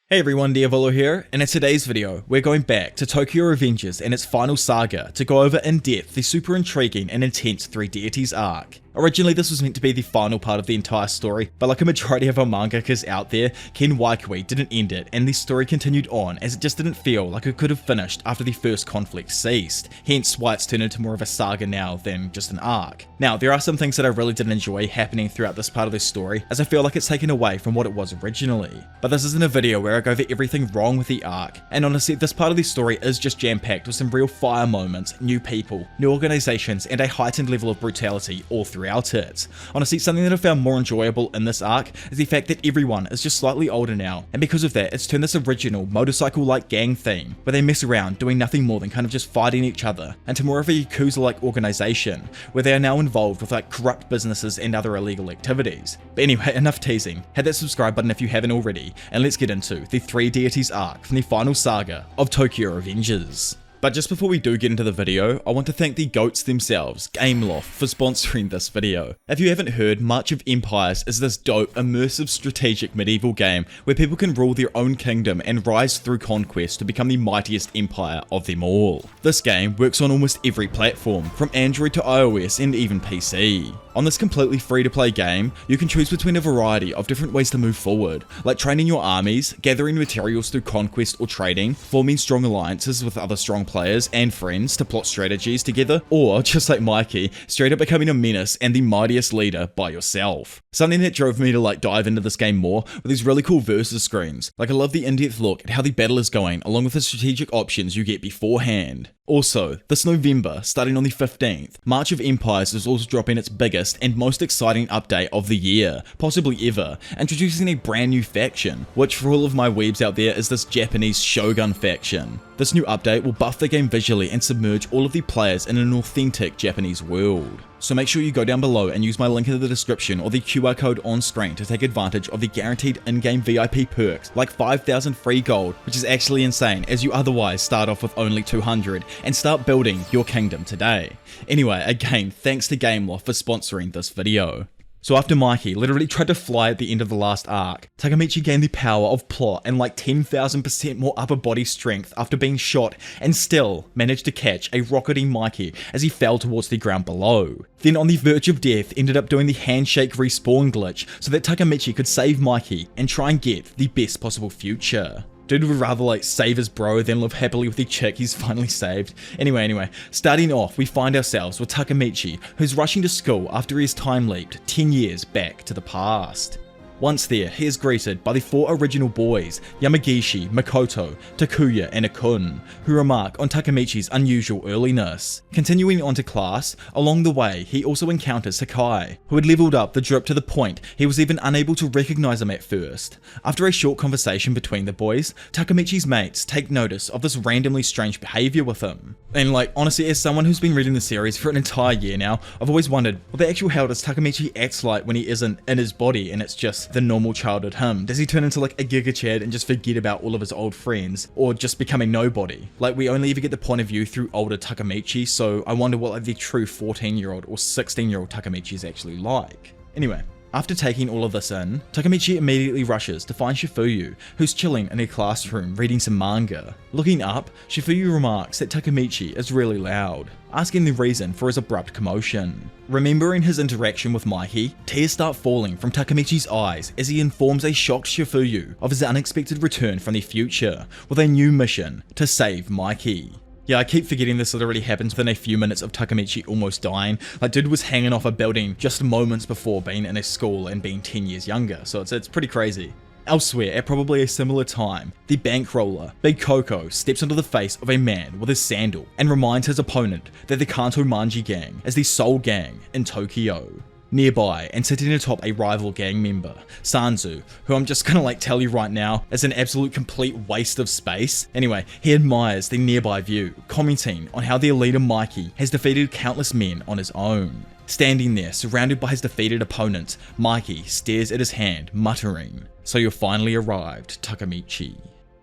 Hey everyone, Diavolo here, and in today's video, we're going back to Tokyo Revengers and its final saga to go over in depth the super intriguing and intense Three Deities arc. Originally this was meant to be the final part of the entire story, but like a majority of our mangakas out there, Ken Waikui didn't end it and the story continued on as it just didn't feel like it could have finished after the first conflict ceased, hence why it's turned into more of a saga now than just an arc. Now, there are some things that I really didn't enjoy happening throughout this part of the story, as I feel like it's taken away from what it was originally. But this isn't a video where I go over everything wrong with the arc, and honestly this part of the story is just jam-packed with some real fire moments, new people, new organizations, and a heightened level of brutality all throughout it. Honestly, something that I found more enjoyable in this arc is the fact that everyone is just slightly older now, and because of that it's turned this original motorcycle-like gang theme, where they mess around doing nothing more than kind of just fighting each other, into more of a Yakuza-like organization, where they are now involved with like corrupt businesses and other illegal activities. But anyway, enough teasing, hit that subscribe button if you haven't already, and let's get into the Three Deities arc from the final saga of Tokyo Revengers. But just before we do get into the video, I want to thank the GOATs themselves, Gameloft, for sponsoring this video. If you haven't heard, March of Empires is this dope, immersive, strategic medieval game where people can rule their own kingdom and rise through conquest to become the mightiest empire of them all. This game works on almost every platform, from Android to iOS and even PC. On this completely free-to-play game, you can choose between a variety of different ways to move forward, like training your armies, gathering materials through conquest or trading, forming strong alliances with other strong players and friends to plot strategies together, or, just like Mikey, straight up becoming a menace and the mightiest leader by yourself. Something that drove me to dive into this game more were these really cool versus screens. I love the in-depth look at how the battle is going, along with the strategic options you get beforehand. Also, this November, starting on the 15th, March of Empires is also dropping its biggest and most exciting update of the year, possibly ever, introducing a brand new faction, which for all of my weebs out there is this Japanese Shogun faction. This new update will buff the game visually and submerge all of the players in an authentic Japanese world. So make sure you go down below and use my link in the description or the QR code on screen to take advantage of the guaranteed in-game VIP perks like 5,000 free gold, which is actually insane as you otherwise start off with only 200, and start building your kingdom today. Anyway, again, thanks to Gameloft for sponsoring this video. So after Mikey literally tried to fly at the end of the last arc, Takamichi gained the power of plot and 10,000% more upper body strength after being shot, and still managed to catch a rocketing Mikey as he fell towards the ground below. Then on the verge of death ended up doing the handshake respawn glitch so that Takamichi could save Mikey and try and get the best possible future. Dude would rather save his bro than live happily with the chick he's finally saved. Anyway, starting off we find ourselves with Takamichi, who's rushing to school after he's time leaped 10 years back to the past. Once there, he is greeted by the four original boys, Yamagishi, Makoto, Takuya, and Akun, who remark on Takamichi's unusual earliness. Continuing on to class, along the way he also encounters Sakai, who had leveled up the drip to the point he was even unable to recognize him at first. After a short conversation between the boys, Takamichi's mates take notice of this randomly strange behavior with him. And honestly, as someone who's been reading the series for an entire year now, I've always wondered, what the actual hell does Takamichi act like when he isn't in his body and it's just the normal childhood him? Does he turn into a Giga Chad and just forget about all of his old friends, or just become a nobody? We only ever get the point of view through older Takamichi, so I wonder what the true 14-year-old or 16-year-old Takamichi is actually like. Anyway, after taking all of this in, Takamichi immediately rushes to find Shifuyu, who's chilling in a classroom reading some manga. Looking up, Shifuyu remarks that Takamichi is really loud, asking the reason for his abrupt commotion. Remembering his interaction with Mikey, tears start falling from Takamichi's eyes as he informs a shocked Shifuyu of his unexpected return from the future, with a new mission to save Mikey. Yeah, I keep forgetting this literally happens within a few minutes of Takamichi almost dying. Dude was hanging off a building just moments before being in a school and being 10 years younger, so it's pretty crazy. Elsewhere, at probably a similar time, the bankroller, Big Coco, steps into the face of a man with his sandal and reminds his opponent that the Kanto Manji gang is the sole gang in Tokyo. Nearby, and sitting atop a rival gang member, Sanzu, who I'm just gonna tell you right now is an absolute complete waste of space. Anyway, he admires the nearby view, commenting on how their leader Mikey has defeated countless men on his own. Standing there, surrounded by his defeated opponents, Mikey stares at his hand, muttering, "So you finally arrived, Takamichi."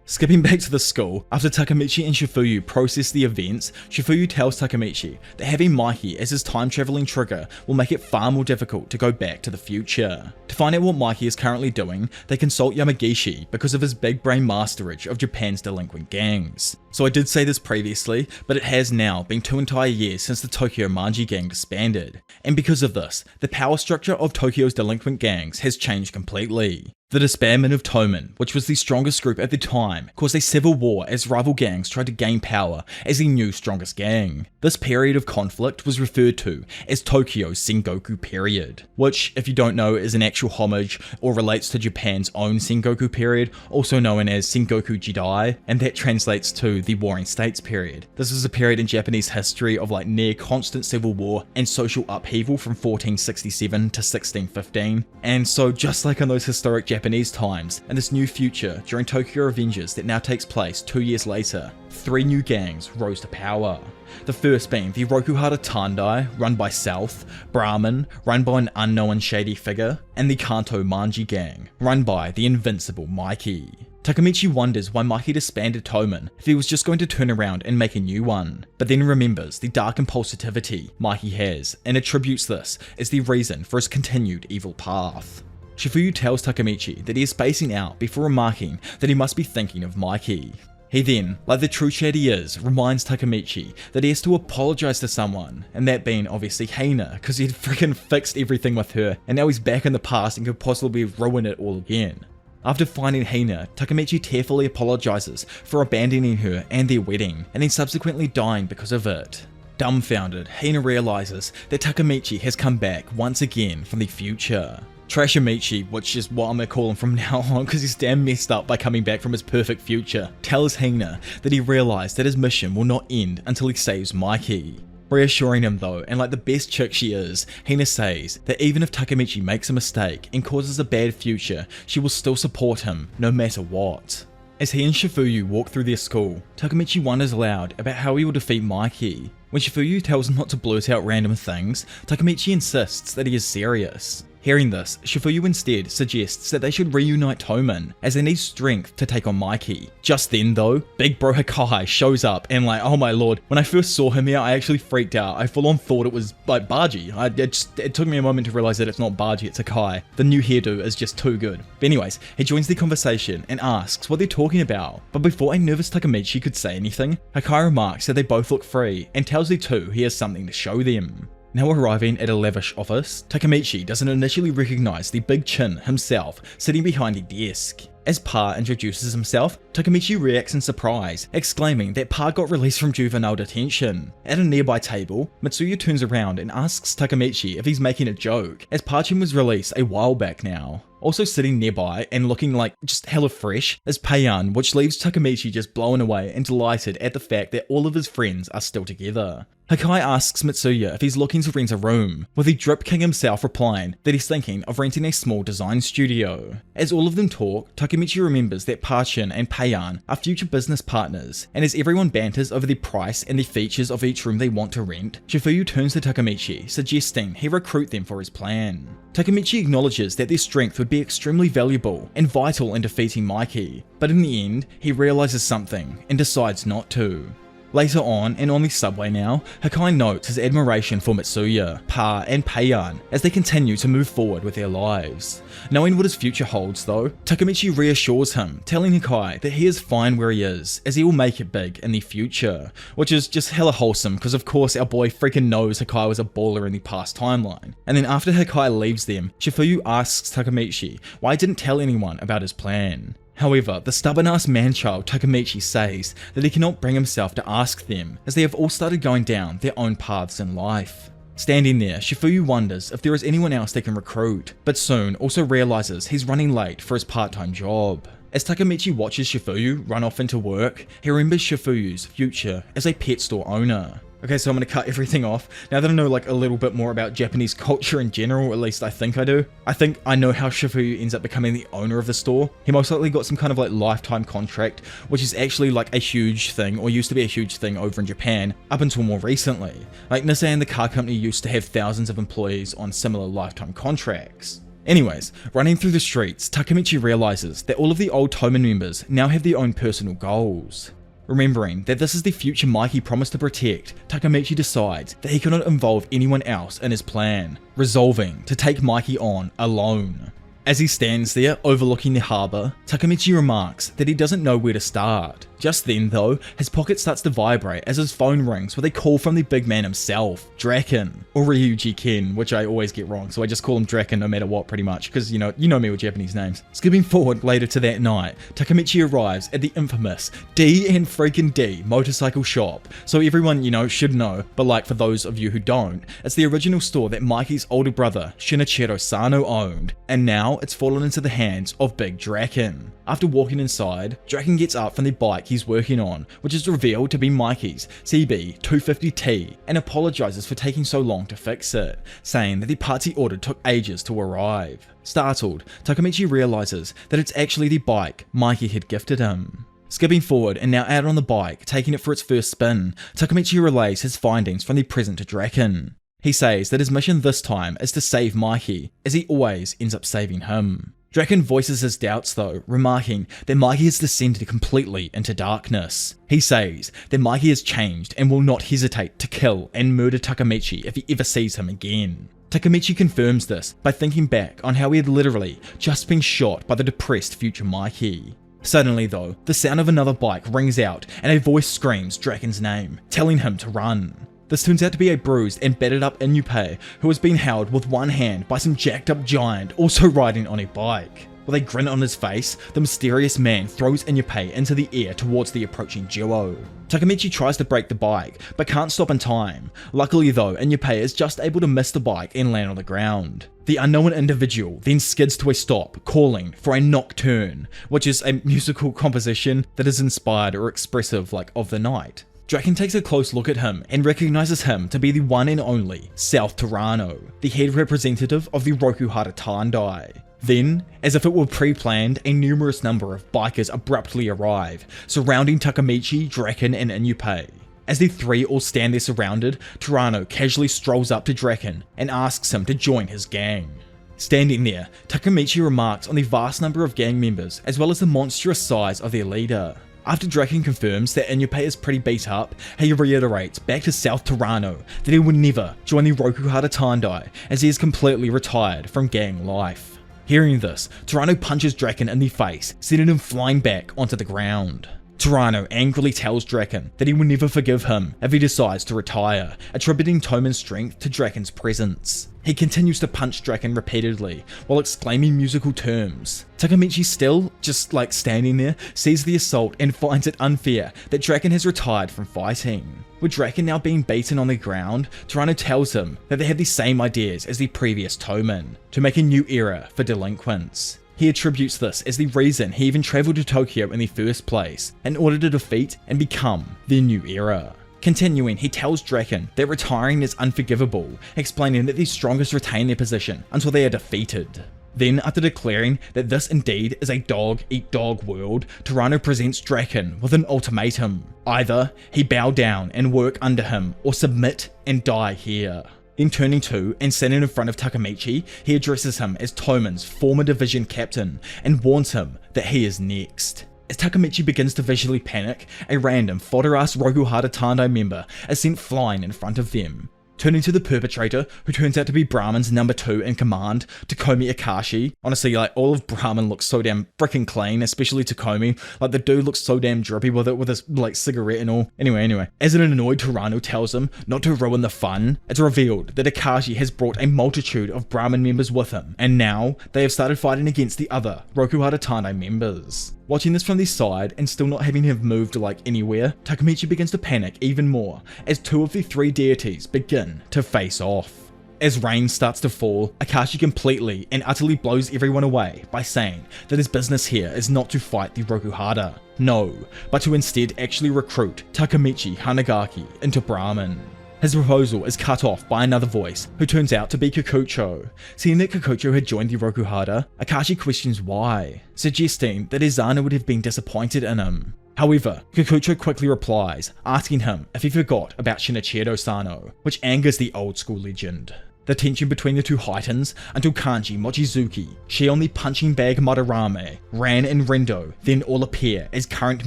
Skipping back to the school, after Takamichi and Shifuyu process the events, Shifuyu tells Takamichi that having Mikey as his time-traveling trigger will make it far more difficult to go back to the future. To find out what Mikey is currently doing, they consult Yamagishi because of his big brain masterage of Japan's delinquent gangs. So I did say this previously, but it has now been 2 entire years since the Tokyo Manji gang disbanded, and because of this, the power structure of Tokyo's delinquent gangs has changed completely. The disbandment of Toman, which was the strongest group at the time, caused a civil war as rival gangs tried to gain power as the new strongest gang. This period of conflict was referred to as Tokyo's Sengoku period, which, if you don't know, is an actual homage or relates to Japan's own Sengoku period, also known as Sengoku Jidai, and that translates to the Warring States period. This is a period in Japanese history of like near constant civil war and social upheaval from 1467 to 1615, and so just like in those historic Japanese times, in this new future during Tokyo Revengers that now takes place 2 years later, 3 new gangs rose to power. The first being the Rokuhara Tandai, run by South, Brahman, run by an unknown shady figure, and the Kanto Manji gang, run by the invincible Mikey. Takamichi wonders why Mikey disbanded Toman if he was just going to turn around and make a new one, but then remembers the dark impulsivity Mikey has and attributes this as the reason for his continued evil path. Shifuyu tells Takamichi that he is spacing out before remarking that he must be thinking of Mikey. He then, like the true Chad he is, reminds Takamichi that he has to apologize to someone, and that being obviously Hina, because he'd freaking fixed everything with her, and now he's back in the past and could possibly ruin it all again. After finding Hina, Takamichi tearfully apologizes for abandoning her and their wedding, and then subsequently dying because of it. Dumbfounded, Hina realizes that Takamichi has come back once again from the future. Trashamichi, which is what I'm gonna call him from now on because he's damn messed up by coming back from his perfect future, tells Hina that he realized that his mission will not end until he saves Mikey. Reassuring him though, and like the best chick she is, Hina says that even if Takamichi makes a mistake and causes a bad future, she will still support him no matter what. As he and Shifuyu walk through their school, Takamichi wonders aloud about how he will defeat Mikey. When Shifuyu tells him not to blurt out random things, Takamichi insists that he is serious. Hearing this, Shifuyu instead suggests that they should reunite Toman, as they need strength to take on Mikey. Just then though, big bro Hakai shows up and like, oh my lord, when I first saw him here I actually freaked out. I full on thought it was like Baji. It took me a moment to realize that it's not Baji, it's Hakai. The new hairdo is just too good. But anyways, he joins the conversation and asks what they're talking about. But before a nervous Takamichi could say anything, Hakai remarks that they both look free and tells the two he has something to show them. Now arriving at a lavish office, Takamichi doesn't initially recognize the big chin himself sitting behind a desk. As Pa introduces himself, Takamichi reacts in surprise, exclaiming that Pa got released from juvenile detention. At a nearby table, Mitsuya turns around and asks Takamichi if he's making a joke, as Pa-chan was released a while back now. Also sitting nearby and looking like just hella fresh is Payan, which leaves Takamichi just blown away and delighted at the fact that all of his friends are still together. Hakai asks Mitsuya if he's looking to rent a room, with the Drip King himself replying that he's thinking of renting a small design studio. As all of them talk, Takamichi remembers that Pa-chan and Payan are future business partners, and as everyone banters over the price and the features of each room they want to rent, Shifuyu turns to Takamichi, suggesting he recruit them for his plan. Takamichi acknowledges that their strength would be extremely valuable and vital in defeating Mikey, but in the end, he realizes something and decides not to. Later on, and on the subway now, Hakai notes his admiration for Mitsuya, Pa, and Payan as they continue to move forward with their lives. Knowing what his future holds though, Takamichi reassures him, telling Hakai that he is fine where he is, as he will make it big in the future. Which is just hella wholesome, because of course our boy freaking knows Hakai was a baller in the past timeline. And then after Hakai leaves them, Shifuyu asks Takamichi why he didn't tell anyone about his plan. However, the stubborn-ass man-child Takamichi says that he cannot bring himself to ask them, as they have all started going down their own paths in life. Standing there, Shifuyu wonders if there is anyone else they can recruit, but soon also realizes he's running late for his part-time job. As Takamichi watches Shifuyu run off into work, he remembers Shifuyu's future as a pet store owner. Okay, so I'm going to cut everything off. Now that I know like a little bit more about Japanese culture in general, at least I think I do. I think I know how Shifuyu ends up becoming the owner of the store. He most likely got some kind of like lifetime contract, which is actually like a huge thing, or used to be a huge thing over in Japan, up until more recently. Like Nissan, the car company, used to have thousands of employees on similar lifetime contracts. Anyways, running through the streets, Takamichi realizes that all of the old Toman members now have their own personal goals. Remembering that this is the future Mikey promised to protect, Takamichi decides that he cannot involve anyone else in his plan, resolving to take Mikey on alone. As he stands there overlooking the harbour, Takamichi remarks that he doesn't know where to start. Just then though, his pocket starts to vibrate as his phone rings with a call from the big man himself, Draken, or Reuniting, which I always get wrong, so I just call him Draken no matter what pretty much, because you know me with Japanese names. Skipping forward later to that night, Takamichi arrives at the infamous D motorcycle shop, so everyone should know, but like for those of you who don't, it's the original store that Mikey's older brother Shinichiro Sano owned, and now it's fallen into the hands of Big Draken. After walking inside, Draken gets up from the bike he's working on, which is revealed to be Mikey's CB250T, and apologizes for taking so long to fix it, saying that the parts he ordered took ages to arrive. Startled, Takamichi realizes that it's actually the bike Mikey had gifted him. Skipping forward and now out on the bike, taking it for its first spin, Takamichi relays his findings from the present to Draken. He says that his mission this time is to save Mikey, as he always ends up saving him. Draken voices his doubts though, remarking that Mikey has descended completely into darkness. He says that Mikey has changed and will not hesitate to kill and murder Takamichi if he ever sees him again. Takamichi confirms this by thinking back on how he had literally just been shot by the depressed future Mikey. Suddenly though, the sound of another bike rings out and a voice screams Draken's name, telling him to run. This turns out to be a bruised and battered up Inupai who has been held with one hand by some jacked up giant also riding on a bike. With a grin on his face, the mysterious man throws Inupai into the air towards the approaching duo. Takamichi tries to brake the bike, but can't stop in time. Luckily though, Inupai is just able to miss the bike and land on the ground. The unknown individual then skids to a stop, calling for a nocturne, which is a musical composition that is inspired or expressive of the night. Draken takes a close look at him and recognizes him to be the one and only South Toronto, the head representative of the Rokuhara Tandai. Then, as if it were pre-planned, a numerous number of bikers abruptly arrive, surrounding Takamichi, Draken, and Inupai. As the three all stand there surrounded, Toronto casually strolls up to Draken and asks him to join his gang. Standing there, Takamichi remarks on the vast number of gang members as well as the monstrous size of their leader. After Draken confirms that Inupai is pretty beat up, he reiterates back to South Toronto that he would never join the Rokuhara Tandai as he is completely retired from gang life. Hearing this, Toronto punches Draken in the face, sending him flying back onto the ground. Toronto angrily tells Draken that he will never forgive him if he decides to retire, attributing Toman's strength to Draken's presence. He continues to punch Draken repeatedly, while exclaiming musical terms. Takamichi still, just standing there, sees the assault and finds it unfair that Draken has retired from fighting. With Draken now being beaten on the ground, Toronto tells him that they have the same ideas as the previous Toman, to make a new era for delinquents. He attributes this as the reason he even travelled to Tokyo in the first place, in order to defeat and become their new era. Continuing, he tells Draken that retiring is unforgivable, explaining that the strongest retain their position until they are defeated. Then, after declaring that this indeed is a dog-eat-dog world, Toronto presents Draken with an ultimatum. Either he bow down and work under him, or submit and die here. Then turning to and standing in front of Takamichi, he addresses him as Toman's former division captain and warns him that he is next. As Takamichi begins to visually panic, a random fodder-ass Rokuhara Tandai member is sent flying in front of them. Turning to the perpetrator, who turns out to be Brahman's number 2 in command, Takomi Akashi. Honestly, all of Brahman looks so damn freaking clean, especially Takomi. The dude looks so damn drippy with it, with his, cigarette and all. Anyway. As an annoyed Toronto tells him not to ruin the fun, it's revealed that Akashi has brought a multitude of Brahman members with him, and now they have started fighting against the other Rokuhara Tandai members. Watching this from the side and still not having him moved anywhere, Takamichi begins to panic even more as 2 of the 3 deities begin to face off. As rain starts to fall, Akashi completely and utterly blows everyone away by saying that his business here is not to fight the Rokuhara, no, but to instead actually recruit Takamichi Hanagaki into Brahman. His proposal is cut off by another voice, who turns out to be Kikucho. Seeing that Kikucho had joined the Rokuhara, Akashi questions why, suggesting that Izana would have been disappointed in him. However, Kikucho quickly replies, asking him if he forgot about Shinichiro Sano, which angers the old school legend. The tension between the two heightens until Kanji, Mochizuki, Shion the punching bag Madarame, Ran and Rendo then all appear as current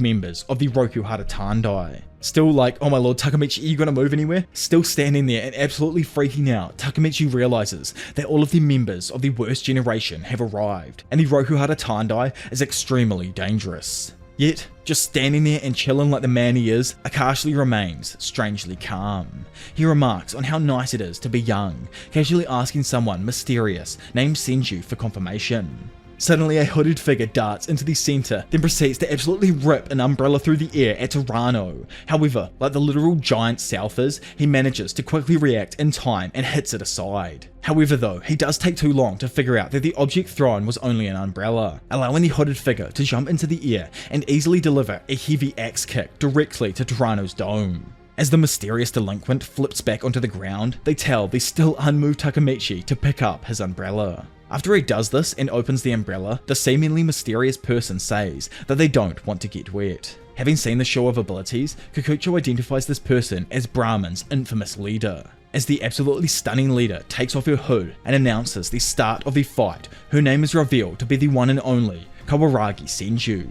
members of the Rokuhara Tandai. Still like, oh my lord, Takamichi, are you gonna move anywhere? Still standing there and absolutely freaking out, Takamichi realizes that all of the members of the worst generation have arrived, and the Rokuhara Tandai is extremely dangerous. Yet, just standing there and chilling like the man he is, Akashi remains strangely calm. He remarks on how nice it is to be young, casually asking someone mysterious named Senju for confirmation. Suddenly a hooded figure darts into the center, then proceeds to absolutely rip an umbrella through the air at Tourano. However, like the literal giant South is, he manages to quickly react in time and hits it aside. However though, he does take too long to figure out that the object thrown was only an umbrella, allowing the hooded figure to jump into the air and easily deliver a heavy axe kick directly to Tourano's dome. As the mysterious delinquent flips back onto the ground, they tell the still unmoved Takamichi to pick up his umbrella. After he does this and opens the umbrella, the seemingly mysterious person says that they don't want to get wet. Having seen the show of abilities, Kikucho identifies this person as Brahman's infamous leader. As the absolutely stunning leader takes off her hood and announces the start of the fight, her name is revealed to be the one and only Kawaragi Senju.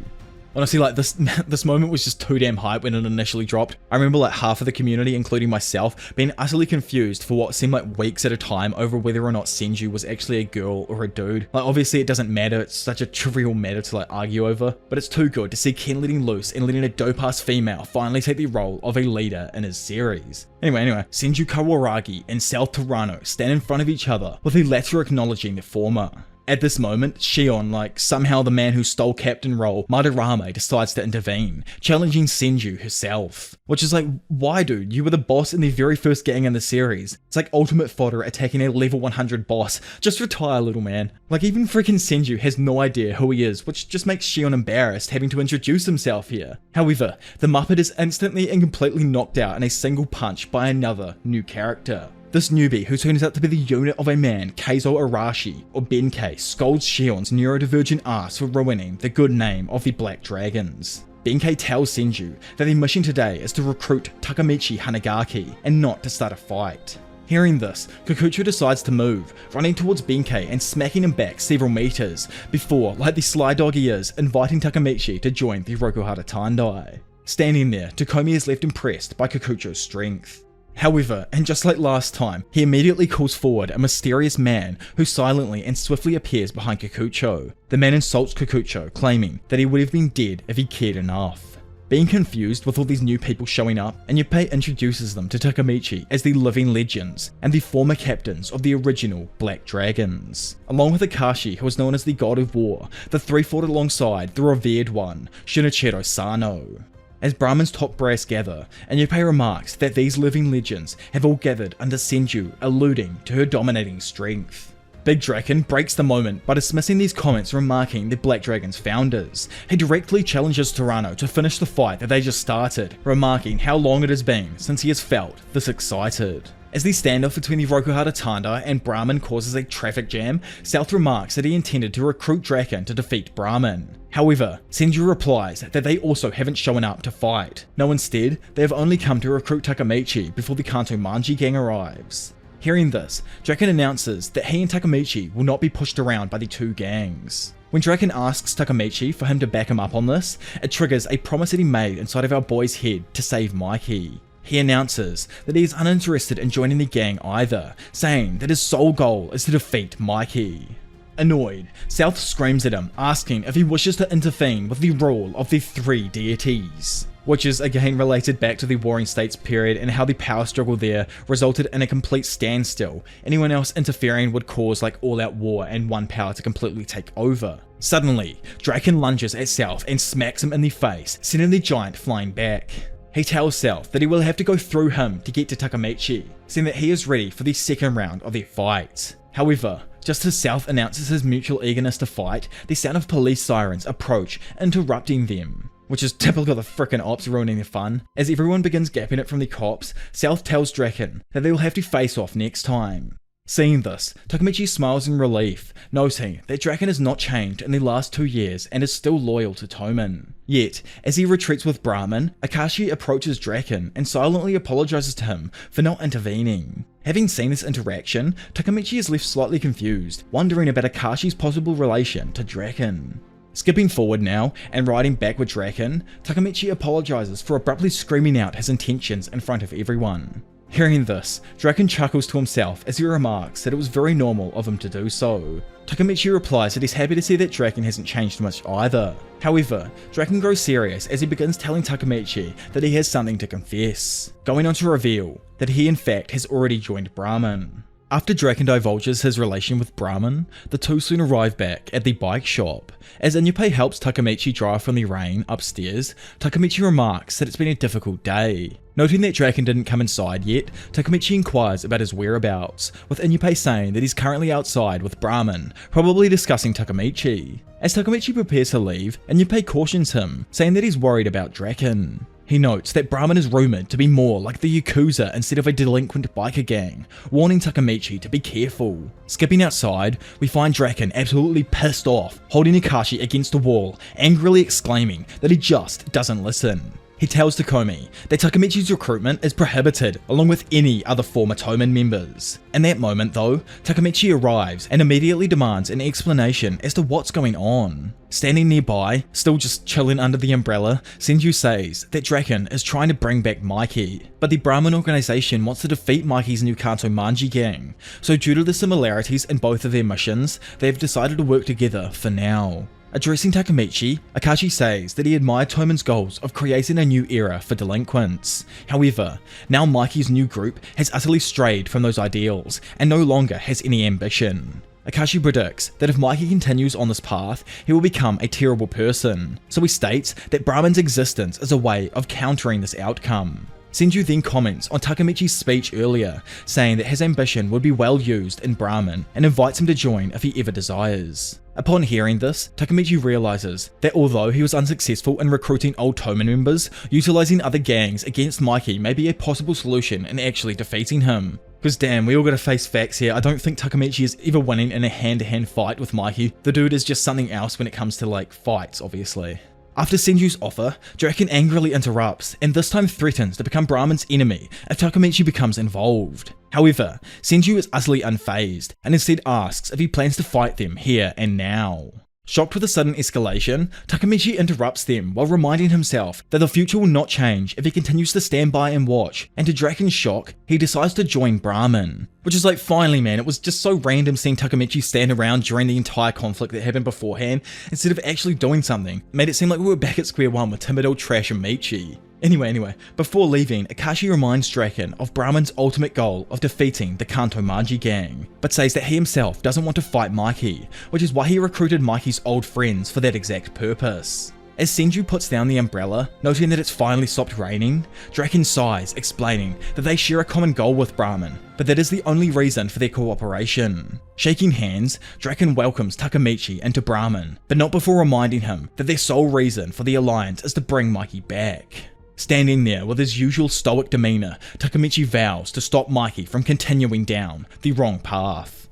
Honestly, like this moment was just too damn hype when it initially dropped. I remember like half of the community, including myself, being utterly confused for what seemed like weeks at a time over whether or not Senju was actually a girl or a dude. Like obviously it doesn't matter, it's such a trivial matter to like argue over, but it's too good to see Ken letting loose and letting a dope-ass female finally take the role of a leader in his series. Anyway, Senju Kawaragi and South Tourano stand in front of each other, with the latter acknowledging the former. At this moment, Shion, like somehow the man who stole captain role, Madarame, decides to intervene, challenging Senju herself. Which is like, why dude? You were the boss in the very first gang in the series. It's like ultimate fodder attacking a level 100 boss. Just retire, little man. Like even freaking Senju has no idea who he is, which just makes Shion embarrassed having to introduce himself here. However, the Muppet is instantly and completely knocked out in a single punch by another new character. This newbie, who turns out to be the unit of a man, Keizo Arashi, or Benkei, scolds Shion's neurodivergent ass for ruining the good name of the Black Dragons. Benkei tells Senju that the mission today is to recruit Takamichi Hanagaki, and not to start a fight. Hearing this, Kikucho decides to move, running towards Benkei and smacking him back several meters, before, like the sly dog he is, inviting Takamichi to join the Rokuhara Tandai. Standing there, Tokomi is left impressed by Kikucho's strength. However, and just like last time, he immediately calls forward a mysterious man who silently and swiftly appears behind Kikucho. The man insults Kikucho, claiming that he would have been dead if he cared enough. Being confused with all these new people showing up, Anyupe introduces them to Takamichi as the living legends and the former captains of the original Black Dragons. Along with Akashi, who is known as the God of War, the three fought alongside the revered one, Shinichiro Sano. As Brahman's top brass gather, Anyupe remarks that these living legends have all gathered under Senju, alluding to her dominating strength. Big Draken breaks the moment by dismissing these comments, remarking the Black Dragon's founders. He directly challenges Tourano to finish the fight that they just started, remarking how long it has been since he has felt this excited. As the standoff between the Rokuhara Tandai and Brahman causes a traffic jam, South remarks that he intended to recruit Draken to defeat Brahman. However, Senju replies that they also haven't shown up to fight. No, instead, they have only come to recruit Takamichi before the Kanto Manji gang arrives. Hearing this, Draken announces that he and Takamichi will not be pushed around by the two gangs. When Draken asks Takamichi for him to back him up on this, it triggers a promise that he made inside of our boy's head to save Mikey. He announces that he is uninterested in joining the gang either, saying that his sole goal is to defeat Mikey. Annoyed, South screams at him, asking if he wishes to intervene with the rule of the three deities, which is again related back to the Warring States period and how the power struggle there resulted in a complete standstill. Anyone else interfering would cause like all-out war and one power to completely take over. Suddenly, Draken lunges at South and smacks him in the face, sending the giant flying back. He tells South that he will have to go through him to get to Takamichi, saying that he is ready for the second round of their fight. However, just as South announces his mutual eagerness to fight, the sound of police sirens approach, interrupting them. Which is typical of the frickin' ops ruining their fun. As everyone begins gapping it from the cops, South tells Draken that they will have to face off next time. Seeing this, Takamichi smiles in relief, noting that Draken has not changed in the last 2 years and is still loyal to Toman. Yet, as he retreats with Brahman, Akashi approaches Draken and silently apologizes to him for not intervening. Having seen this interaction, Takamichi is left slightly confused, wondering about Akashi's possible relation to Draken. Skipping forward now, and riding back with Draken, Takamichi apologizes for abruptly screaming out his intentions in front of everyone. Hearing this, Draken chuckles to himself as he remarks that it was very normal of him to do so. Takamichi replies that he's happy to see that Draken hasn't changed much either. However, Draken grows serious as he begins telling Takamichi that he has something to confess, going on to reveal that he in fact has already joined Brahman. After Draken divulges his relation with Brahman, the two soon arrive back at the bike shop. As Inyupe helps Takamichi drive from the rain upstairs, Takamichi remarks that it's been a difficult day. Noting that Draken didn't come inside yet, Takamichi inquires about his whereabouts, with Inyupe saying that he's currently outside with Brahman, probably discussing Takamichi. As Takamichi prepares to leave, Inyupe cautions him, saying that he's worried about Draken. He notes that Brahman is rumoured to be more like the Yakuza instead of a delinquent biker gang, warning Takamichi to be careful. Skipping outside, we find Draken absolutely pissed off, holding Akashi against a wall, angrily exclaiming that he just doesn't listen. He tells Takumi that Takamichi's recruitment is prohibited along with any other former Toman members. In that moment though, Takamichi arrives and immediately demands an explanation as to what's going on. Standing nearby, still just chilling under the umbrella, Senju says that Draken is trying to bring back Mikey, but the Brahman organization wants to defeat Mikey's new Kanto Manji gang, so due to the similarities in both of their missions, they have decided to work together for now. Addressing Takamichi, Akashi says that he admired Toman's goals of creating a new era for delinquents. However, now Mikey's new group has utterly strayed from those ideals and no longer has any ambition. Akashi predicts that if Mikey continues on this path, he will become a terrible person, so he states that Brahman's existence is a way of countering this outcome. Senju then comments on Takamichi's speech earlier, saying that his ambition would be well used in Brahman and invites him to join if he ever desires. Upon hearing this, Takamichi realizes that although he was unsuccessful in recruiting old Toman members, utilizing other gangs against Mikey may be a possible solution in actually defeating him. Because damn, we all gotta face facts here. I don't think Takamichi is ever winning in a hand-to-hand fight with Mikey. The dude is just something else when it comes to like fights, obviously. After Senju's offer, Draken angrily interrupts and this time threatens to become Brahman's enemy if Takamichi becomes involved. However, Senju is utterly unfazed and instead asks if he plans to fight them here and now. Shocked with the sudden escalation, Takamichi interrupts them while reminding himself that the future will not change if he continues to stand by and watch, and to Draken's shock, he decides to join Brahman. Which is like, finally man, it was just so random seeing Takamichi stand around during the entire conflict that happened beforehand, instead of actually doing something. It made it seem like we were back at square one with timid old trash and Michi. Anyway, before leaving, Akashi reminds Draken of Brahman's ultimate goal of defeating the Kanto Manji gang, but says that he himself doesn't want to fight Mikey, which is why he recruited Mikey's old friends for that exact purpose. As Senju puts down the umbrella, noting that it's finally stopped raining, Draken sighs, explaining that they share a common goal with Brahman, but that is the only reason for their cooperation. Shaking hands, Draken welcomes Takamichi into Brahman, but not before reminding him that their sole reason for the alliance is to bring Mikey back. Standing there with his usual stoic demeanor, Takamichi vows to stop Mikey from continuing down the wrong path.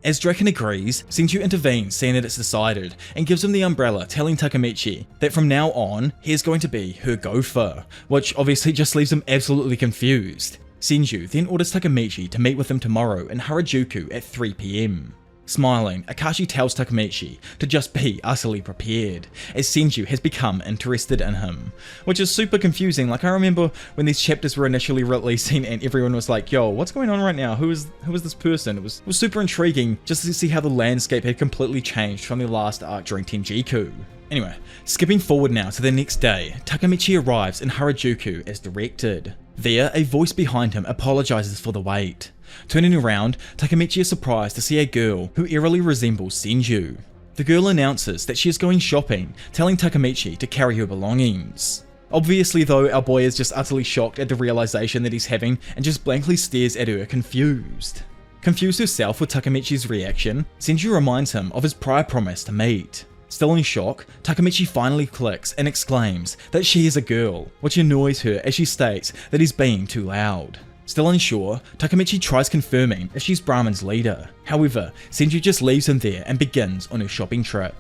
As Draken agrees, Senju intervenes saying that it's decided and gives him the umbrella, telling Takamichi that from now on, he is going to be her gopher, which obviously just leaves him absolutely confused. Senju then orders Takamichi to meet with him tomorrow in Harajuku at 3 PM. Smiling, Akashi tells Takamichi to just be utterly prepared, as Senju has become interested in him. Which is super confusing. Like, I remember when these chapters were initially releasing and everyone was like, yo, what's going on right now? Who is this person? It was super intriguing just to see how the landscape had completely changed from the last arc during Tenjiku. Anyway, skipping forward now to the next day, Takamichi arrives in Harajuku as directed. There, a voice behind him apologizes for the wait. Turning around, Takamichi is surprised to see a girl who eerily resembles Senju. The girl announces that she is going shopping, telling Takamichi to carry her belongings. Obviously though, our boy is just utterly shocked at the realization that he's having and just blankly stares at her confused. Confused herself with Takamichi's reaction, Senju reminds him of his prior promise to meet. Still in shock, Takamichi finally clicks and exclaims that she is a girl, which annoys her as she states that he's being too loud. Still unsure, Takamichi tries confirming if she's Brahman's leader. However, Senju just leaves him there and begins on her shopping trip.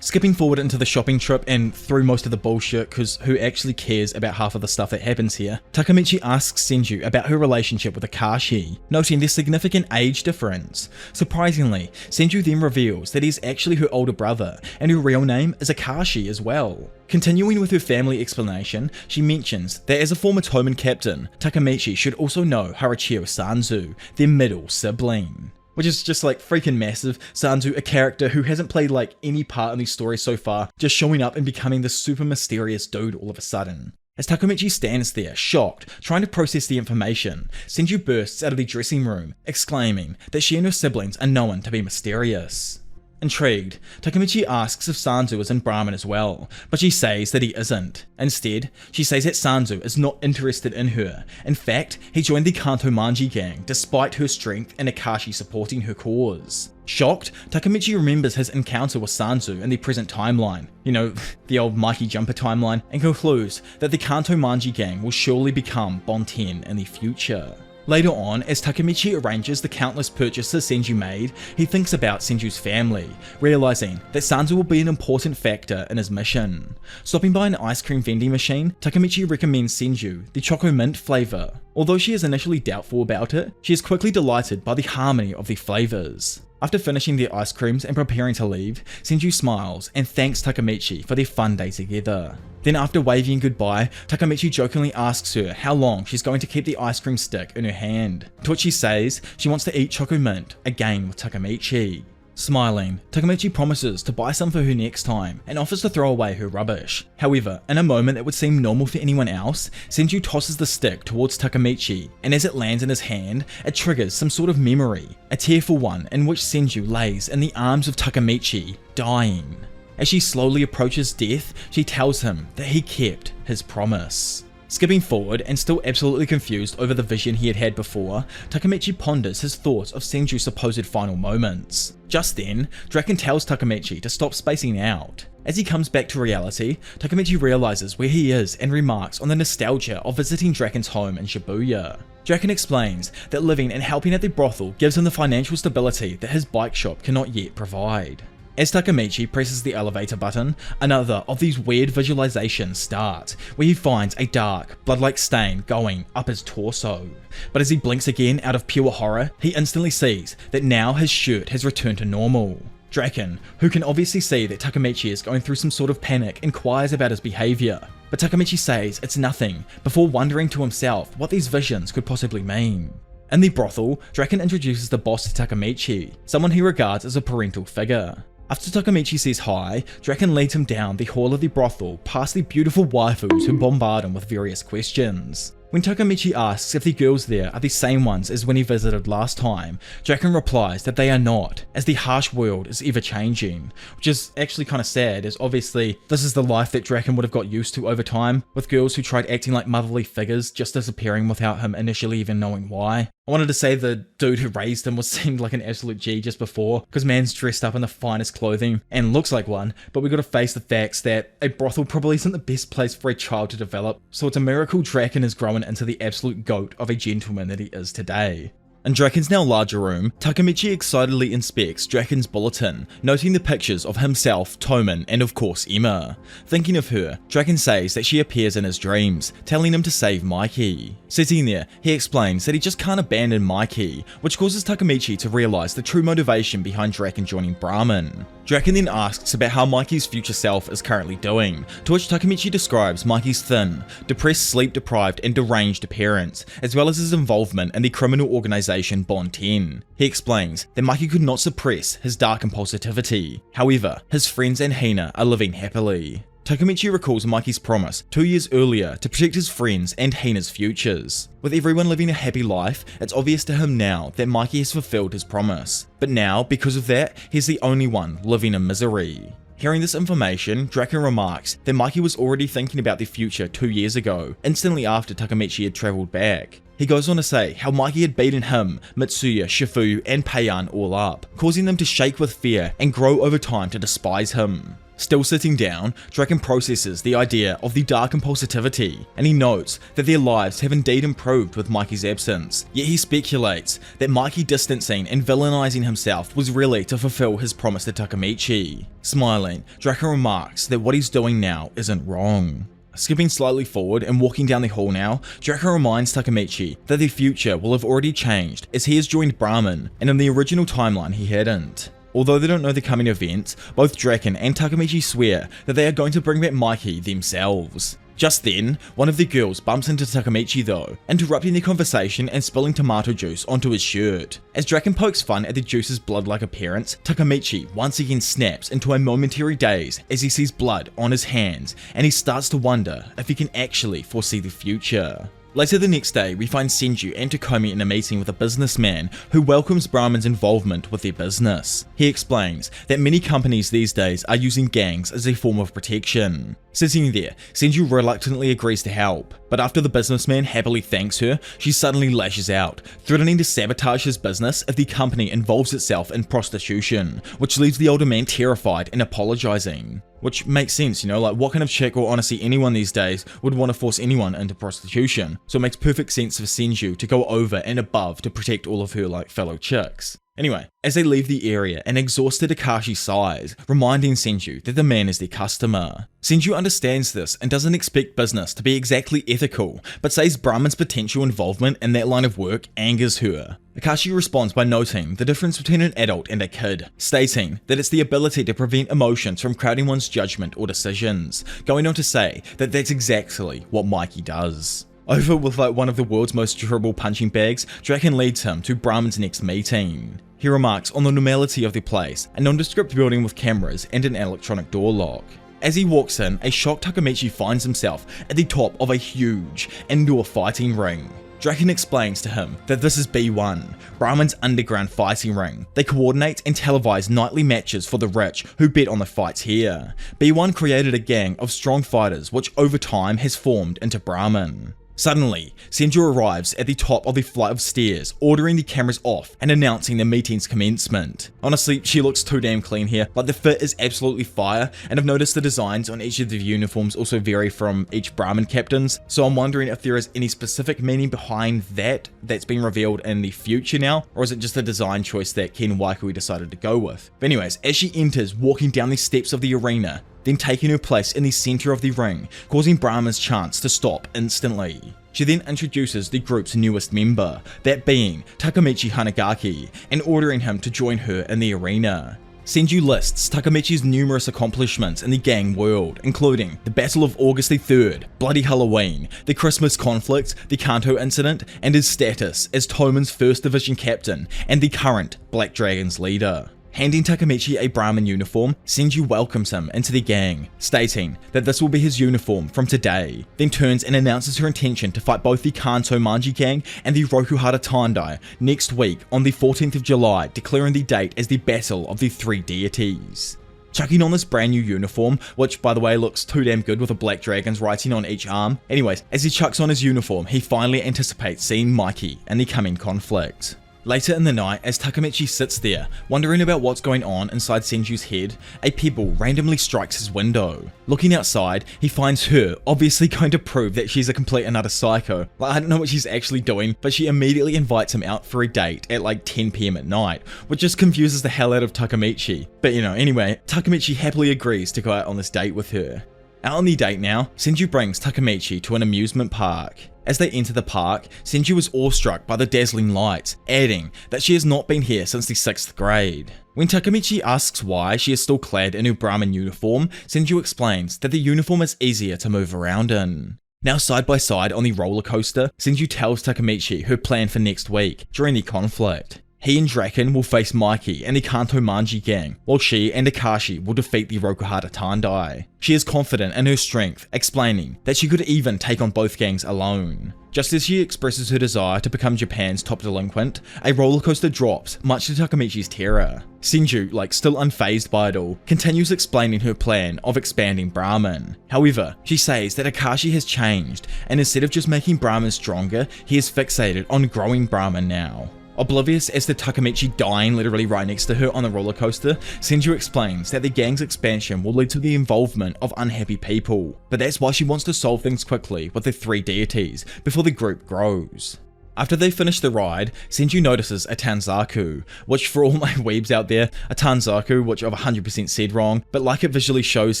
Skipping forward into the shopping trip and through most of the bullshit, cause who actually cares about half of the stuff that happens here, Takamichi asks Senju about her relationship with Akashi, noting their significant age difference. Surprisingly, Senju then reveals that he's actually her older brother, and her real name is Akashi as well. Continuing with her family explanation, she mentions that as a former Toman captain, Takamichi should also know Harachiyo Sanzu, their middle sibling. Which is just like freaking massive. Sanzu, a character who hasn't played like any part in the story so far, just showing up and becoming this super mysterious dude all of a sudden. As Takamichi stands there, shocked, trying to process the information, Senju bursts out of the dressing room, exclaiming that she and her siblings are known to be mysterious. Intrigued, Takamichi asks if Sanzu is in Brahman as well, but she says that he isn't. Instead, she says that Sanzu is not interested in her. In fact, he joined the Kanto Manji gang despite her strength and Akashi supporting her cause. Shocked, Takamichi remembers his encounter with Sanzu in the present timeline, you know, the old Mikey jumper timeline, and concludes that the Kanto Manji gang will surely become Bonten in the future. Later on, as Takamichi arranges the countless purchases Senju made, he thinks about Senju's family, realizing that Sanzu will be an important factor in his mission. Stopping by an ice cream vending machine, Takamichi recommends Senju the Choco Mint flavor. Although she is initially doubtful about it, she is quickly delighted by the harmony of the flavors. After finishing their ice creams and preparing to leave, Senju smiles and thanks Takamichi for their fun day together. Then after waving goodbye, Takamichi jokingly asks her how long she's going to keep the ice cream stick in her hand, to which she says she wants to eat Choco Mint again with Takamichi. Smiling, Takamichi promises to buy some for her next time and offers to throw away her rubbish. However, in a moment that would seem normal for anyone else, Senju tosses the stick towards Takamichi, and as it lands in his hand, it triggers some sort of memory, a tearful one in which Senju lays in the arms of Takamichi, dying. As she slowly approaches death, she tells him that he kept his promise. Skipping forward and still absolutely confused over the vision he had had before, Takamichi ponders his thoughts of Senju's supposed final moments. Just then, Draken tells Takamichi to stop spacing out. As he comes back to reality, Takamichi realizes where he is and remarks on the nostalgia of visiting Draken's home in Shibuya. Draken explains that living and helping at the brothel gives him the financial stability that his bike shop cannot yet provide. As Takamichi presses the elevator button, another of these weird visualizations starts, where he finds a dark, blood-like stain going up his torso. But as he blinks again out of pure horror, he instantly sees that now his shirt has returned to normal. Draken, who can obviously see that Takamichi is going through some sort of panic, inquires about his behavior, but Takamichi says it's nothing, before wondering to himself what these visions could possibly mean. In the brothel, Draken introduces the boss to Takamichi, someone he regards as a parental figure. After Takamichi says hi, Draken leads him down the hall of the brothel past the beautiful waifus who bombard him with various questions. When Takamichi asks if the girls there are the same ones as when he visited last time, Draken replies that they are not, as the harsh world is ever changing, which is actually kind of sad, as obviously this is the life that Draken would have got used to over time, with girls who tried acting like motherly figures just disappearing without him initially even knowing why. I wanted to say the dude who raised him seemed like an absolute G just before, because man's dressed up in the finest clothing and looks like one, but we gotta face the facts that a brothel probably isn't the best place for a child to develop, so it's a miracle Draken has grown into the absolute goat of a gentleman that he is today. In Draken's now larger room, Takamichi excitedly inspects Draken's bulletin, noting the pictures of himself, Toman, and of course Emma. Thinking of her, Draken says that she appears in his dreams, telling him to save Mikey. Sitting there, he explains that he just can't abandon Mikey, which causes Takamichi to realize the true motivation behind Draken joining Brahman. Draken then asks about how Mikey's future self is currently doing, to which Takamichi describes Mikey's thin, depressed, sleep-deprived, and deranged appearance, as well as his involvement in the criminal organization Bonten. He explains that Mikey could not suppress his dark impulsivity. However, his friends and Hina are living happily. Takamichi recalls Mikey's promise 2 years earlier to protect his friends and Hina's futures. With everyone living a happy life, it's obvious to him now that Mikey has fulfilled his promise. But now, because of that, he's the only one living in misery. Hearing this information, Draken remarks that Mikey was already thinking about the future 2 years ago, instantly after Takamichi had travelled back. He goes on to say how Mikey had beaten him, Mitsuya, Shifuyu, and Peian all up, causing them to shake with fear and grow over time to despise him. Still sitting down, Draken processes the idea of the dark impulsivity, and he notes that their lives have indeed improved with Mikey's absence, yet he speculates that Mikey distancing and villainizing himself was really to fulfill his promise to Takamichi. Smiling, Draken remarks that what he's doing now isn't wrong. Skipping slightly forward and walking down the hall now, Draken reminds Takamichi that their future will have already changed as he has joined Brahman, and in the original timeline he hadn't. Although they don't know the coming events, both Draken and Takamichi swear that they are going to bring back Mikey themselves. Just then, one of the girls bumps into Takamichi though, interrupting the conversation and spilling tomato juice onto his shirt. As Draken pokes fun at the juice's blood-like appearance, Takamichi once again snaps into a momentary daze as he sees blood on his hands, and he starts to wonder if he can actually foresee the future. Later the next day, we find Senju and Takumi in a meeting with a businessman who welcomes Brahman's involvement with their business. He explains that many companies these days are using gangs as a form of protection. Sitting there, Senju reluctantly agrees to help, but after the businessman happily thanks her, she suddenly lashes out, threatening to sabotage his business if the company involves itself in prostitution, which leaves the older man terrified and apologizing. Which makes sense, you know, like what kind of chick or honestly anyone these days would want to force anyone into prostitution? So it makes perfect sense for Senju to go over and above to protect all of her like fellow chicks. Anyway, as they leave the area, an exhausted Akashi sighs, reminding Senju that the man is their customer. Senju understands this and doesn't expect business to be exactly ethical, but says Brahman's potential involvement in that line of work angers her. Akashi responds by noting the difference between an adult and a kid, stating that it's the ability to prevent emotions from crowding one's judgment or decisions, going on to say that that's exactly what Mikey does. Over with like one of the world's most durable punching bags, Draken leads him to Brahman's next meeting. He remarks on the normality of the place, a nondescript building with cameras and an electronic door lock. As he walks in, a shocked Takamichi finds himself at the top of a huge indoor fighting ring. Draken explains to him that this is B1, Brahman's underground fighting ring. They coordinate and televise nightly matches for the rich who bet on the fights here. B1 created a gang of strong fighters which over time has formed into Brahman. Suddenly, Senju arrives at the top of the flight of stairs, ordering the cameras off and announcing the meeting's commencement. Honestly, she looks too damn clean here, like the fit is absolutely fire, and I've noticed the designs on each of the uniforms also vary from each Brahman captains, so I'm wondering if there is any specific meaning behind that that's been revealed in the future now, or is it just a design choice that Ken Waikui decided to go with. But anyways, as she enters, walking down the steps of the arena, then taking her place in the center of the ring, causing Brahman's chants to stop instantly. She then introduces the group's newest member, that being Takamichi Hanagaki, and ordering him to join her in the arena. Senju lists Takamichi's numerous accomplishments in the gang world, including the Battle of August 3rd, Bloody Halloween, the Christmas conflict, the Kanto incident, and his status as Toman's 1st Division captain and the current Black Dragon's leader. Handing Takamichi a Brahman uniform, Senju welcomes him into the gang, stating that this will be his uniform from today, then turns and announces her intention to fight both the Kanto Manji gang and the Rokuhara Tandai next week on the 14th of July, declaring the date as the Battle of the Three Deities. Chucking on this brand new uniform, which by the way looks too damn good with a black dragon's writing on each arm. Anyways, as he chucks on his uniform, he finally anticipates seeing Mikey in the coming conflict. Later in the night, as Takamichi sits there, wondering about what's going on inside Senju's head, a pebble randomly strikes his window. Looking outside, he finds her, obviously going to prove that she's a complete and utter psycho. Like, I don't know what she's actually doing, but she immediately invites him out for a date at like 10 PM at night, which just confuses the hell out of Takamichi. But you know, anyway, Takamichi happily agrees to go out on this date with her. Out on the date now, Senju brings Takamichi to an amusement park. As they enter the park, Senju is awestruck by the dazzling lights, adding that she has not been here since the 6th grade. When Takamichi asks why she is still clad in her Brahman uniform, Senju explains that the uniform is easier to move around in. Now side by side on the roller coaster, Senju tells Takamichi her plan for next week during the conflict. He and Draken will face Mikey and the Kanto Manji gang, while she and Akashi will defeat the Rokuhara Tandai. She is confident in her strength, explaining that she could even take on both gangs alone. Just as she expresses her desire to become Japan's top delinquent, a roller coaster drops, much to Takamichi's terror. Senju, like still unfazed by it all, continues explaining her plan of expanding Brahman. However, she says that Akashi has changed, and instead of just making Brahman stronger, he is fixated on growing Brahman now. Oblivious as to Takamichi dying literally right next to her on the roller coaster, Senju explains that the gang's expansion will lead to the involvement of unhappy people, but that's why she wants to solve things quickly with the 3 deities before the group grows. After they finish the ride, Senju notices a tanzaku, which for all my weebs out there, a tanzaku, which I've 100% said wrong, but like it visually shows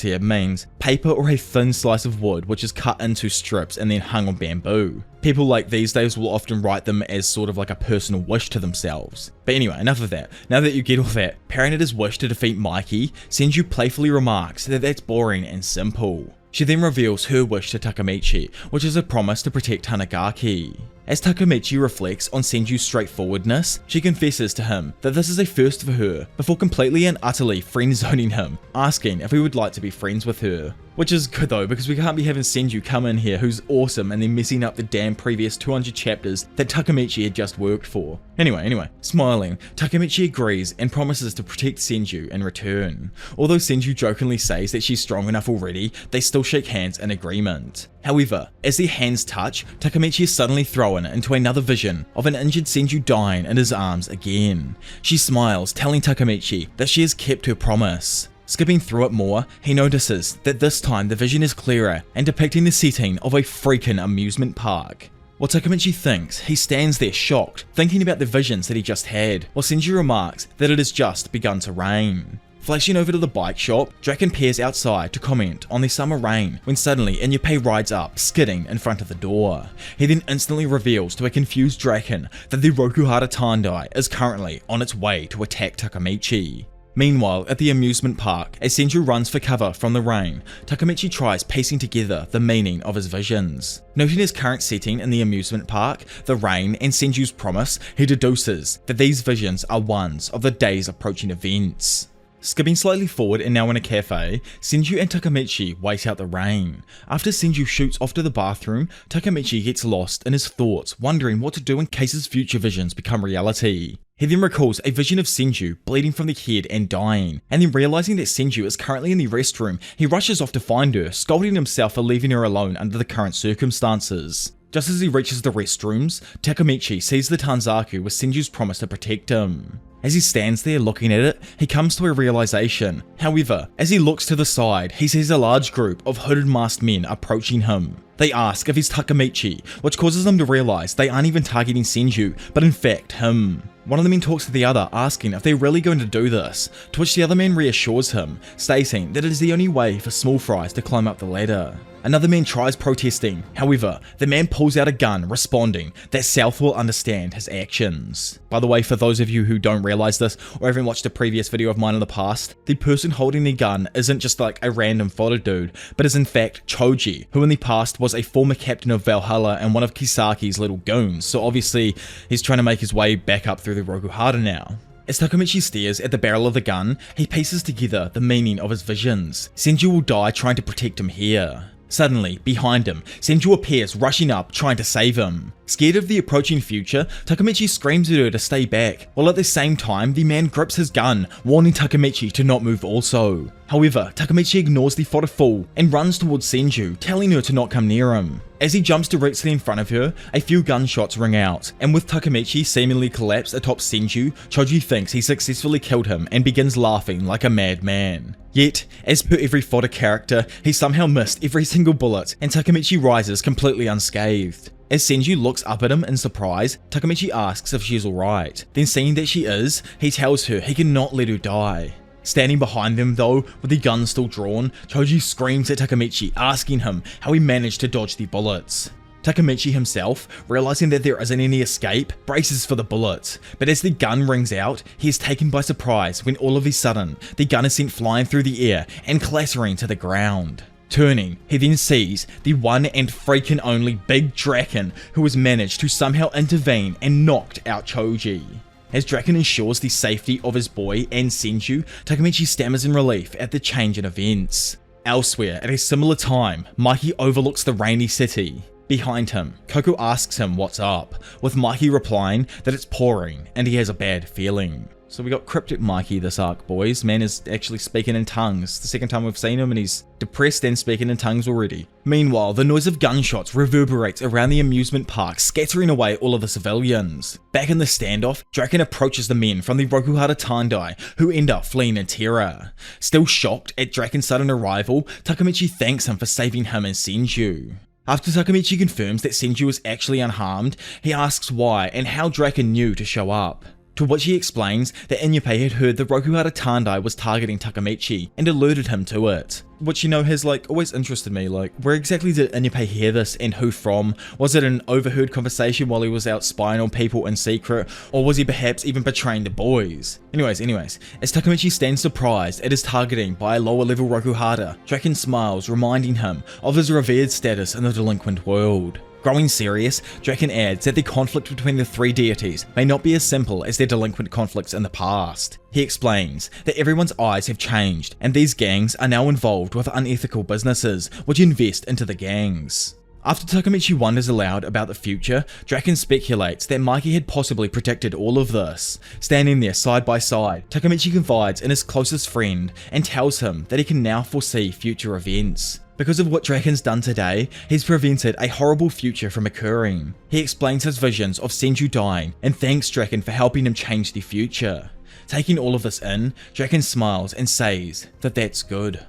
here, means paper or a thin slice of wood which is cut into strips and then hung on bamboo. People like these days will often write them as sort of like a personal wish to themselves. But anyway, enough of that. Now that you get all that, pairing it his wish to defeat Mikey, Senju playfully remarks that that's boring and simple. She then reveals her wish to Takamichi, which is a promise to protect Hanagaki. As Takamichi reflects on Senju's straightforwardness, she confesses to him that this is a first for her, before completely and utterly friend-zoning him, asking if he would like to be friends with her. Which is good though, because we can't be having Senju come in here who's awesome and then messing up the damn previous 200 chapters that Takamichi had just worked for. Anyway, smiling, Takamichi agrees and promises to protect Senju in return. Although Senju jokingly says that she's strong enough already, they still shake hands in agreement. However, as their hands touch, Takamichi is suddenly thrown into another vision of an injured Senju dying in his arms again. She smiles, telling Takamichi that she has kept her promise. Skipping through it more, he notices that this time the vision is clearer and depicting the setting of a freaking amusement park. While Takamichi thinks, he stands there shocked, thinking about the visions that he just had, while Senju remarks that it has just begun to rain. Flashing over to the bike shop, Draken peers outside to comment on the summer rain when suddenly Inyupe rides up, skidding in front of the door. He then instantly reveals to a confused Draken that the Rokuhara Tandai is currently on its way to attack Takamichi. Meanwhile, at the amusement park, as Senju runs for cover from the rain, Takamichi tries piecing together the meaning of his visions. Noting his current setting in the amusement park, the rain, and Senju's promise, he deduces that these visions are ones of the day's approaching events. Skipping slightly forward and now in a cafe, Senju and Takamichi wait out the rain. After Senju shoots off to the bathroom, Takamichi gets lost in his thoughts, wondering what to do in case his future visions become reality. He then recalls a vision of Senju bleeding from the head and dying, and then realizing that Senju is currently in the restroom, he rushes off to find her, scolding himself for leaving her alone under the current circumstances. Just as he reaches the restrooms, Takamichi sees the Tanzaku with Senju's promise to protect him. As he stands there looking at it, he comes to a realization. However, as he looks to the side, he sees a large group of hooded masked men approaching him. They ask if he's Takamichi, which causes them to realize they aren't even targeting Senju, but in fact him. One of the men talks to the other, asking if they're really going to do this, to which the other man reassures him, stating that it is the only way for small fries to climb up the ladder. Another man tries protesting, however, the man pulls out a gun, responding that South will understand his actions. By the way, for those of you who don't realize this, or haven't watched a previous video of mine in the past, the person holding the gun isn't just like a random fodder dude, but is in fact Choji, who in the past was a former captain of Valhalla and one of Kisaki's little goons, so obviously he's trying to make his way back up through the Rokuhara now. As Takamichi stares at the barrel of the gun, he pieces together the meaning of his visions. Senju will die trying to protect him here. Suddenly, behind him, Senju appears, rushing up, trying to save him. Scared of the approaching future, Takamichi screams at her to stay back, while at the same time, the man grips his gun, warning Takamichi to not move also. However, Takamichi ignores the fodder fool and runs towards Senju, telling her to not come near him. As he jumps directly in front of her, a few gunshots ring out, and with Takamichi seemingly collapsed atop Senju, Choji thinks he successfully killed him and begins laughing like a madman. Yet, as per every fodder character, he somehow missed every single bullet, and Takamichi rises completely unscathed. As Senju looks up at him in surprise, Takamichi asks if she's alright. Then seeing that she is, he tells her he cannot let her die. Standing behind them though, with the gun still drawn, Choji screams at Takamichi, asking him how he managed to dodge the bullets. Takamichi himself, realizing that there isn't any escape, braces for the bullets, but as the gun rings out, he is taken by surprise when all of a sudden, the gun is sent flying through the air and clattering to the ground. Turning, he then sees the one and freaking only big Draken, who has managed to somehow intervene and knocked out Choji. As Draken ensures the safety of his boy and Senju, Takamichi stammers in relief at the change in events. Elsewhere, at a similar time, Mikey overlooks the rainy city. Behind him, Coco asks him what's up, with Mikey replying that it's pouring and he has a bad feeling. So we got Cryptic Mikey this arc, boys. Man is actually speaking in tongues. The second time we've seen him and he's depressed and speaking in tongues already. Meanwhile, the noise of gunshots reverberates around the amusement park, scattering away all of the civilians. Back in the standoff, Draken approaches the men from the Rokuhara Tandai, who end up fleeing in terror. Still shocked at Draken's sudden arrival, Takamichi thanks him for saving him and Senju. After Takamichi confirms that Senju is actually unharmed, he asks why and how Draken knew to show up. To which he explains that Inyupe had heard the Rokuhara Tandai was targeting Takamichi and alerted him to it. Which, you know, has always interested me, where exactly did Inyupe hear this and who from? Was it an overheard conversation while he was out spying on people in secret, or was he perhaps even betraying the boys? Anyways, as Takamichi stands surprised at his targeting by a lower level Rokuhara, Draken smiles, reminding him of his revered status in the delinquent world. Growing serious, Draken adds that the conflict between the three deities may not be as simple as their delinquent conflicts in the past. He explains that everyone's eyes have changed, and these gangs are now involved with unethical businesses, which invest into the gangs. After Takamichi wonders aloud about the future, Draken speculates that Mikey had possibly predicted all of this. Standing there side by side, Takamichi confides in his closest friend and tells him that he can now foresee future events. Because of what Draken's done today, he's prevented a horrible future from occurring. He explains his visions of Senju dying and thanks Draken for helping him change the future. Taking all of this in, Draken smiles and says that that's good.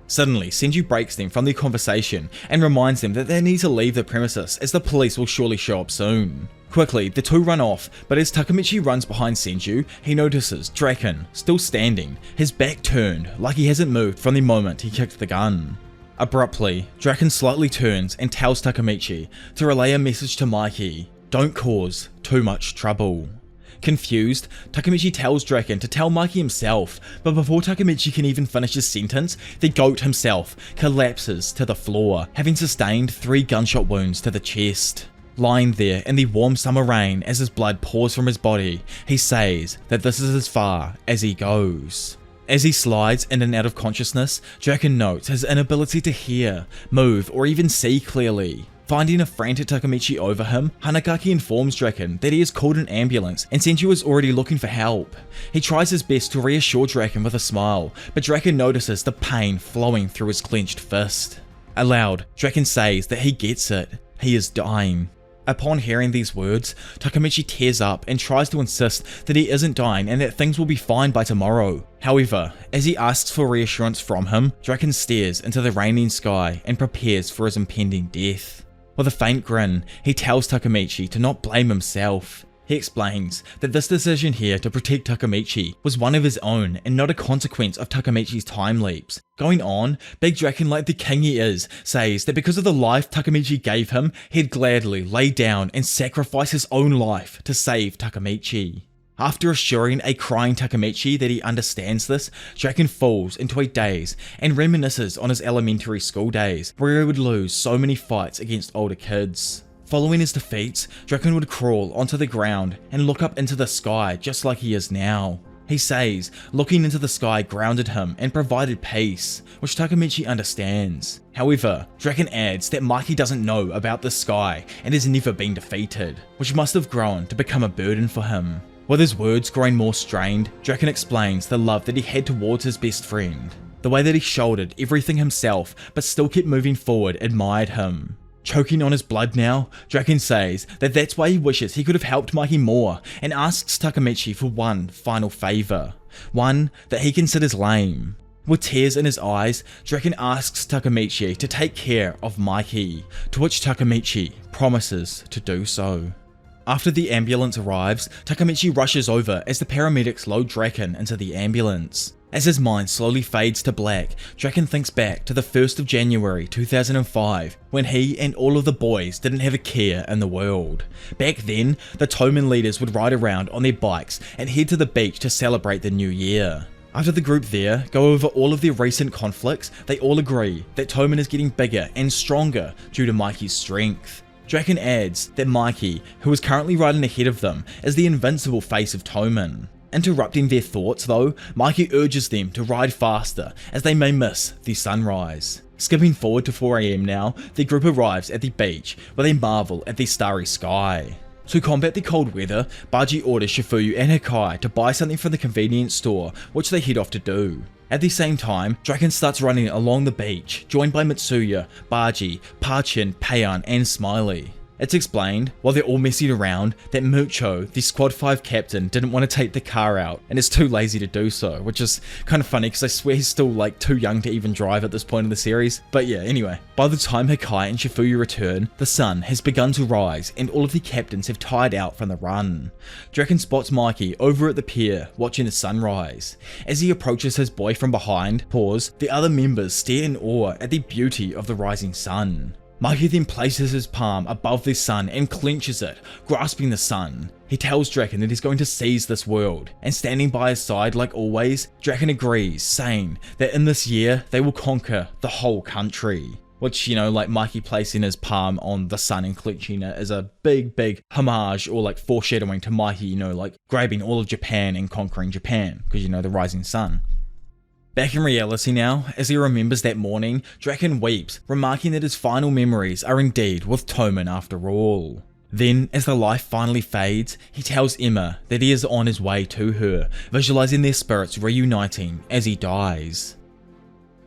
Suddenly, Senju breaks them from their conversation and reminds them that they need to leave the premises as the police will surely show up soon. Quickly, the two run off, but as Takamichi runs behind Senju, he notices Draken, still standing, his back turned like he hasn't moved from the moment he kicked the gun. Abruptly, Draken slightly turns and tells Takamichi to relay a message to Mikey: don't cause too much trouble. Confused, Takamichi tells Draken to tell Mikey himself, but before Takamichi can even finish his sentence, the goat himself collapses to the floor, having sustained 3 gunshot wounds to the chest. Lying there in the warm summer rain as his blood pours from his body, he says that this is as far as he goes. As he slides in and out of consciousness, Draken notes his inability to hear, move, or even see clearly. Finding a frantic Takamichi over him, Hanagaki informs Draken that he has called an ambulance and Senju is already looking for help. He tries his best to reassure Draken with a smile, but Draken notices the pain flowing through his clenched fist. Aloud, Draken says that he gets it. He is dying. Upon hearing these words, Takamichi tears up and tries to insist that he isn't dying and that things will be fine by tomorrow. However, as he asks for reassurance from him, Draken stares into the raining sky and prepares for his impending death. With a faint grin, he tells Takamichi to not blame himself. He explains that this decision here to protect Takamichi was one of his own and not a consequence of Takamichi's time leaps. Going on, Big Draken, like the king he is, says that because of the life Takamichi gave him, he'd gladly lay down and sacrifice his own life to save Takamichi. After assuring a crying Takamichi that he understands this, Draken falls into a daze and reminisces on his elementary school days, where he would lose so many fights against older kids. Following his defeats, Draken would crawl onto the ground and look up into the sky just like he is now. He says looking into the sky grounded him and provided peace, which Takamichi understands. However, Draken adds that Mikey doesn't know about the sky and has never been defeated, which must have grown to become a burden for him. With his words growing more strained, Draken explains the love that he had towards his best friend. The way that he shouldered everything himself but still kept moving forward admired him. Choking on his blood now, Draken says that that's why he wishes he could have helped Mikey more and asks Takamichi for one final favour, one that he considers lame. With tears in his eyes, Draken asks Takamichi to take care of Mikey, to which Takamichi promises to do so. After the ambulance arrives, Takamichi rushes over as the paramedics load Draken into the ambulance. As his mind slowly fades to black, Draken thinks back to the 1st of January 2005, when he and all of the boys didn't have a care in the world. Back then, the Toman leaders would ride around on their bikes and head to the beach to celebrate the new year. After the group there go over all of their recent conflicts, they all agree that Toman is getting bigger and stronger due to Mikey's strength. Draken adds that Mikey, who is currently riding ahead of them, is the invincible face of Toman. Interrupting their thoughts though, Mikey urges them to ride faster as they may miss the sunrise. Skipping forward to 4 AM now, the group arrives at the beach where they marvel at the starry sky. To combat the cold weather, Baji orders Shifuyu and Hikai to buy something from the convenience store, which they head off to do. At the same time, Draken starts running along the beach, joined by Mitsuya, Baji, Parchin, Payan, and Smiley. It's explained, while they're all messing around, that Mucho, the Squad 5 captain, didn't want to take the car out and is too lazy to do so, which is kind of funny because I swear he's still like too young to even drive at this point in the series. But yeah, anyway. By the time Hikai and Shifuyu return, the sun has begun to rise and all of the captains have tired out from the run. Draken spots Mikey over at the pier watching the sunrise. As he approaches his boy from behind, the other members stare in awe at the beauty of the rising sun. Mikey then places his palm above the sun and clenches it, grasping the sun. He tells Draken that he's going to seize this world, and standing by his side like always, Draken agrees, saying that in this year they will conquer the whole country. Which, you know, like Mikey placing his palm on the sun and clenching it is a big homage or like foreshadowing to Mikey, you know, like grabbing all of Japan and conquering Japan, because you know, the rising sun. Back in reality now, as he remembers that morning, Draken weeps, remarking that his final memories are indeed with Toman after all. Then, as the life finally fades, he tells Emma that he is on his way to her, visualizing their spirits reuniting as he dies.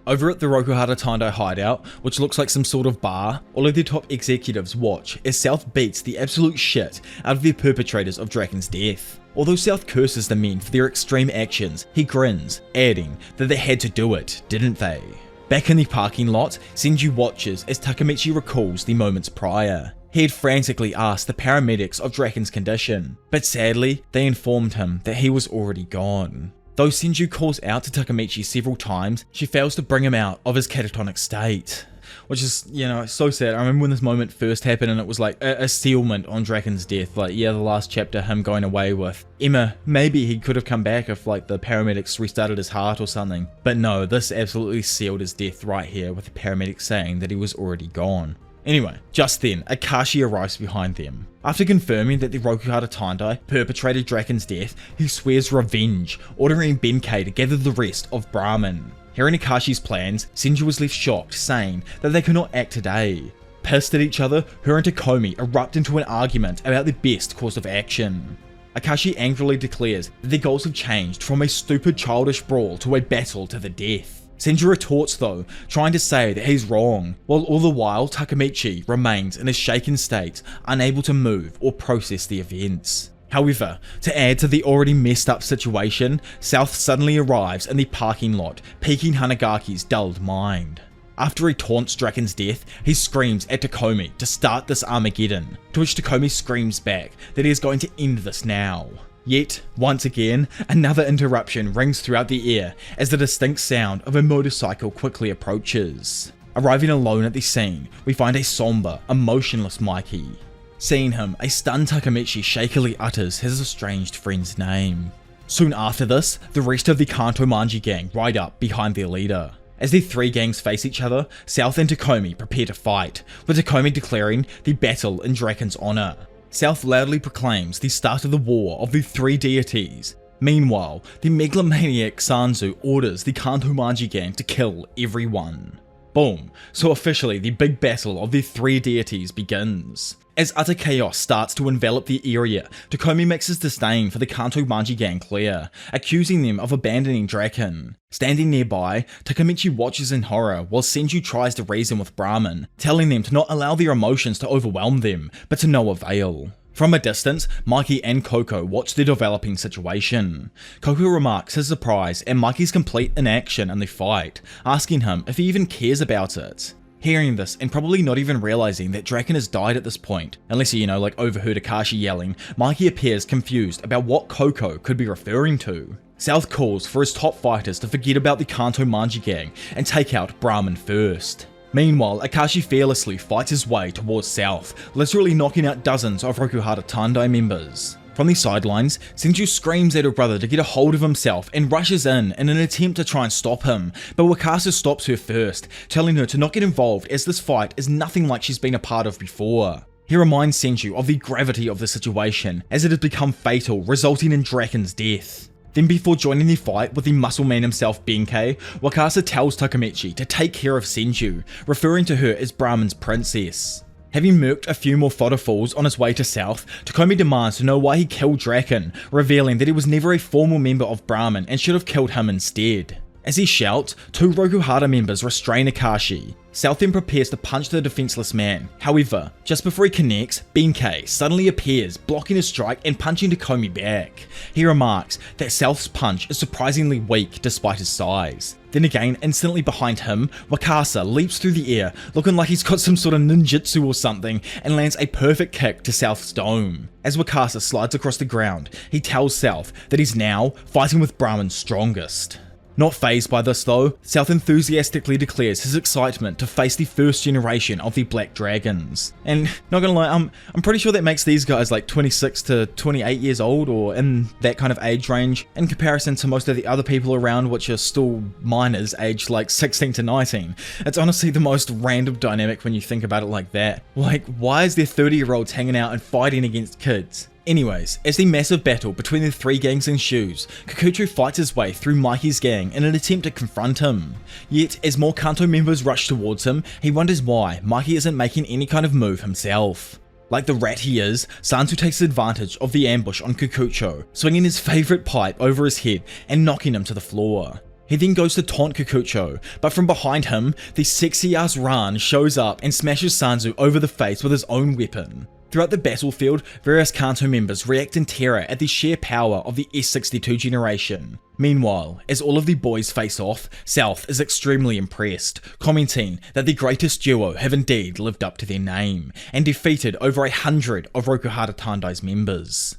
Over at the Rokuhara Tandai hideout, which looks like some sort of bar, all of the top executives watch as South beats the absolute shit out of the perpetrators of Draken's death. Although South curses the men for their extreme actions, he grins, adding that they had to do it, didn't they? Back in the parking lot, Senju watches as Takamichi recalls the moments prior. He had frantically asked the paramedics of Draken's condition, but sadly, they informed him that he was already gone. Though Senju calls out to Takamichi several times, she fails to bring him out of his catatonic state. Which is, you know, so sad. I remember when this moment first happened and it was like a sealment on Draken's death. Like, yeah, the last chapter, him going away with Emma. Maybe he could have come back if like the paramedics restarted his heart or something. But no, this absolutely sealed his death right here with the paramedics saying that he was already gone. Anyway, just then, Akashi arrives behind them. After confirming that the Rokuhara Tandai perpetrated Draken's death, he swears revenge, ordering Benkei to gather the rest of Brahman. Hearing Akashi's plans, Senju is left shocked, saying that they cannot act today. Pissed at each other, her and Takomi erupt into an argument about the best course of action. Akashi angrily declares that their goals have changed from a stupid childish brawl to a battle to the death. Senju retorts though, trying to say that he's wrong, while all the while Takamichi remains in a shaken state, unable to move or process the events. However, to add to the already messed up situation, South suddenly arrives in the parking lot, piquing Hanagaki's dulled mind. After he taunts Draken's death, he screams at Takomi to start this Armageddon, to which Takomi screams back that he is going to end this now. Yet, once again, another interruption rings throughout the air as the distinct sound of a motorcycle quickly approaches. Arriving alone at the scene, we find a somber, emotionless Mikey. Seeing him, a stunned Takamichi shakily utters his estranged friend's name. Soon after this, the rest of the Kanto Manji gang ride up behind their leader. As the three gangs face each other, South and Takomi prepare to fight, with Takomi declaring the battle in Draken's honor. South loudly proclaims the start of the war of the three deities. Meanwhile, the megalomaniac Sanzu orders the Kanto Manji gang to kill everyone. Boom, so officially the big battle of the three deities begins. As utter chaos starts to envelop the area, Takomi makes his disdain for the Kanto Manji gang clear, accusing them of abandoning Draken. Standing nearby, Takamichi watches in horror while Senju tries to reason with Brahman, telling them to not allow their emotions to overwhelm them, but to no avail. From a distance, Mikey and Coco watch the developing situation. Coco remarks his surprise at Mikey's complete inaction in the fight, asking him if he even cares about it. Hearing this and probably not even realizing that Draken has died at this point, unless he, like overheard Akashi yelling, Mikey appears confused about what Coco could be referring to. South calls for his top fighters to forget about the Kanto Manji gang and take out Brahman first. Meanwhile, Akashi fearlessly fights his way towards South, literally knocking out dozens of Rokuhara Tandai members. From the sidelines, Senju screams at her brother to get a hold of himself and rushes in an attempt to try and stop him, but Wakasa stops her first, telling her to not get involved as this fight is nothing like she's been a part of before. He reminds Senju of the gravity of the situation, as it has become fatal, resulting in Draken's death. Then before joining the fight with the muscle man himself Benkei, Wakasa tells Takamichi to take care of Senju, referring to her as Brahman's princess. Having murked a few more fodder falls on his way to South, Takamichi demands to know why he killed Draken, revealing that he was never a formal member of Brahman and should have killed him instead. As he shouts, 2 Rokuhara members restrain Akashi. South then prepares to punch the defenseless man. However, just before he connects, Benkei suddenly appears, blocking his strike and punching Takamichi back. He remarks that South's punch is surprisingly weak despite his size. Then again, instantly behind him, Wakasa leaps through the air, looking like he's got some sort of ninjutsu or something, and lands a perfect kick to South's dome. As Wakasa slides across the ground, he tells South that he's now fighting with Brahman's strongest. Not fazed by this though, South enthusiastically declares his excitement to face the first generation of the Black Dragons. And not gonna lie, I'm pretty sure that makes these guys like 26 to 28 years old, or in that kind of age range, in comparison to most of the other people around, which are still minors aged like 16 to 19. It's honestly the most random dynamic when you think about it like that. Like, why is there 30-year-olds hanging out and fighting against kids? Anyways, as the massive battle between the 3 gangs ensues, Kikuchi fights his way through Mikey's gang in an attempt to confront him. Yet, as more Kanto members rush towards him, he wonders why Mikey isn't making any kind of move himself. Like the rat he is, Senju takes advantage of the ambush on Kikuchi, swinging his favourite pipe over his head and knocking him to the floor. He then goes to taunt Kikuchi, but from behind him, the sexy-ass Ran shows up and smashes Senju over the face with his own weapon. Throughout the battlefield, various Kanto members react in terror at the sheer power of the S62 generation. Meanwhile, as all of the boys face off, South is extremely impressed, commenting that the greatest duo have indeed lived up to their name, and defeated over 100 of Rokuhara Tandai's members.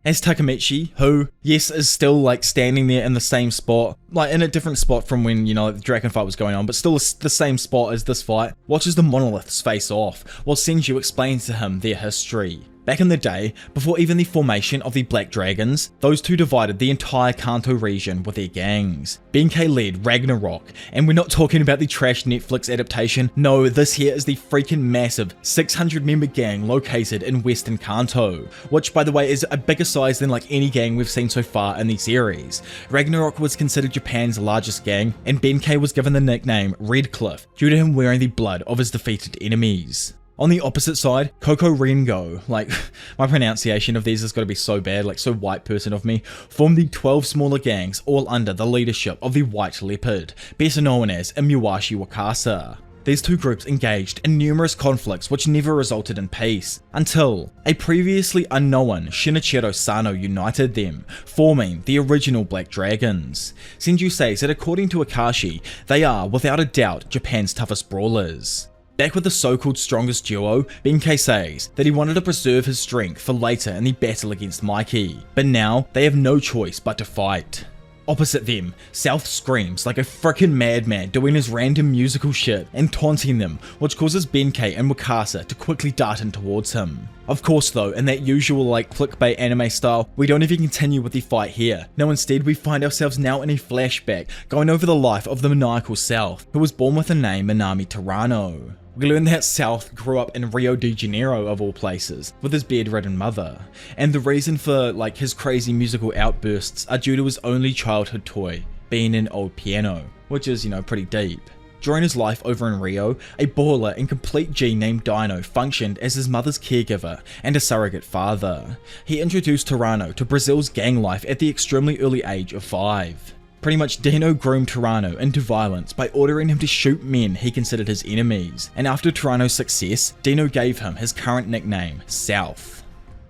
As Takamichi, who, yes, is still like standing there in the same spot, like in a different spot from when, you know, the Draken fight was going on, but still the same spot as this fight, watches the monoliths face off, while Senju explains to him their history. Back in the day, before even the formation of the Black Dragons, those two divided the entire Kanto region with their gangs. Benkei led Ragnarok, and we're not talking about the trash Netflix adaptation, no, this here is the freaking massive 600 member gang located in Western Kanto, which by the way is a bigger size than like any gang we've seen so far in the series. Ragnarok was considered Japan's largest gang, and Benkei was given the nickname Red Cliff due to him wearing the blood of his defeated enemies. On the opposite side, Koko Rengo, like, my pronunciation of these has got to be so bad, like so white person of me, formed the 12 smaller gangs all under the leadership of the White Leopard, better known as Imiwashi Wakasa. These two groups engaged in numerous conflicts which never resulted in peace, until a previously unknown Shinichiro Sano united them, forming the original Black Dragons. Senju says that according to Akashi, they are without a doubt Japan's toughest brawlers. Back with the so-called strongest duo, Benkei says that he wanted to preserve his strength for later in the battle against Mikey, but now they have no choice but to fight. Opposite them, South screams like a frickin' madman doing his random musical shit and taunting them, which causes Benkei and Wakasa to quickly dart in towards him. Of course though, in that usual like clickbait anime style, we don't even continue with the fight here. No, instead we find ourselves now in a flashback, going over the life of the maniacal South, who was born with the name Minami Tarano. We learn that South grew up in Rio de Janeiro of all places, with his bedridden mother, and the reason for like his crazy musical outbursts are due to his only childhood toy being an old piano, which is, you know, pretty deep. During his life over in Rio, a baller and complete G named Dino functioned as his mother's caregiver and a surrogate father. He introduced Tarano to Brazil's gang life at the extremely early age of 5. Pretty much Dino groomed Tarano into violence by ordering him to shoot men he considered his enemies, and after Tarano's success, Dino gave him his current nickname, South.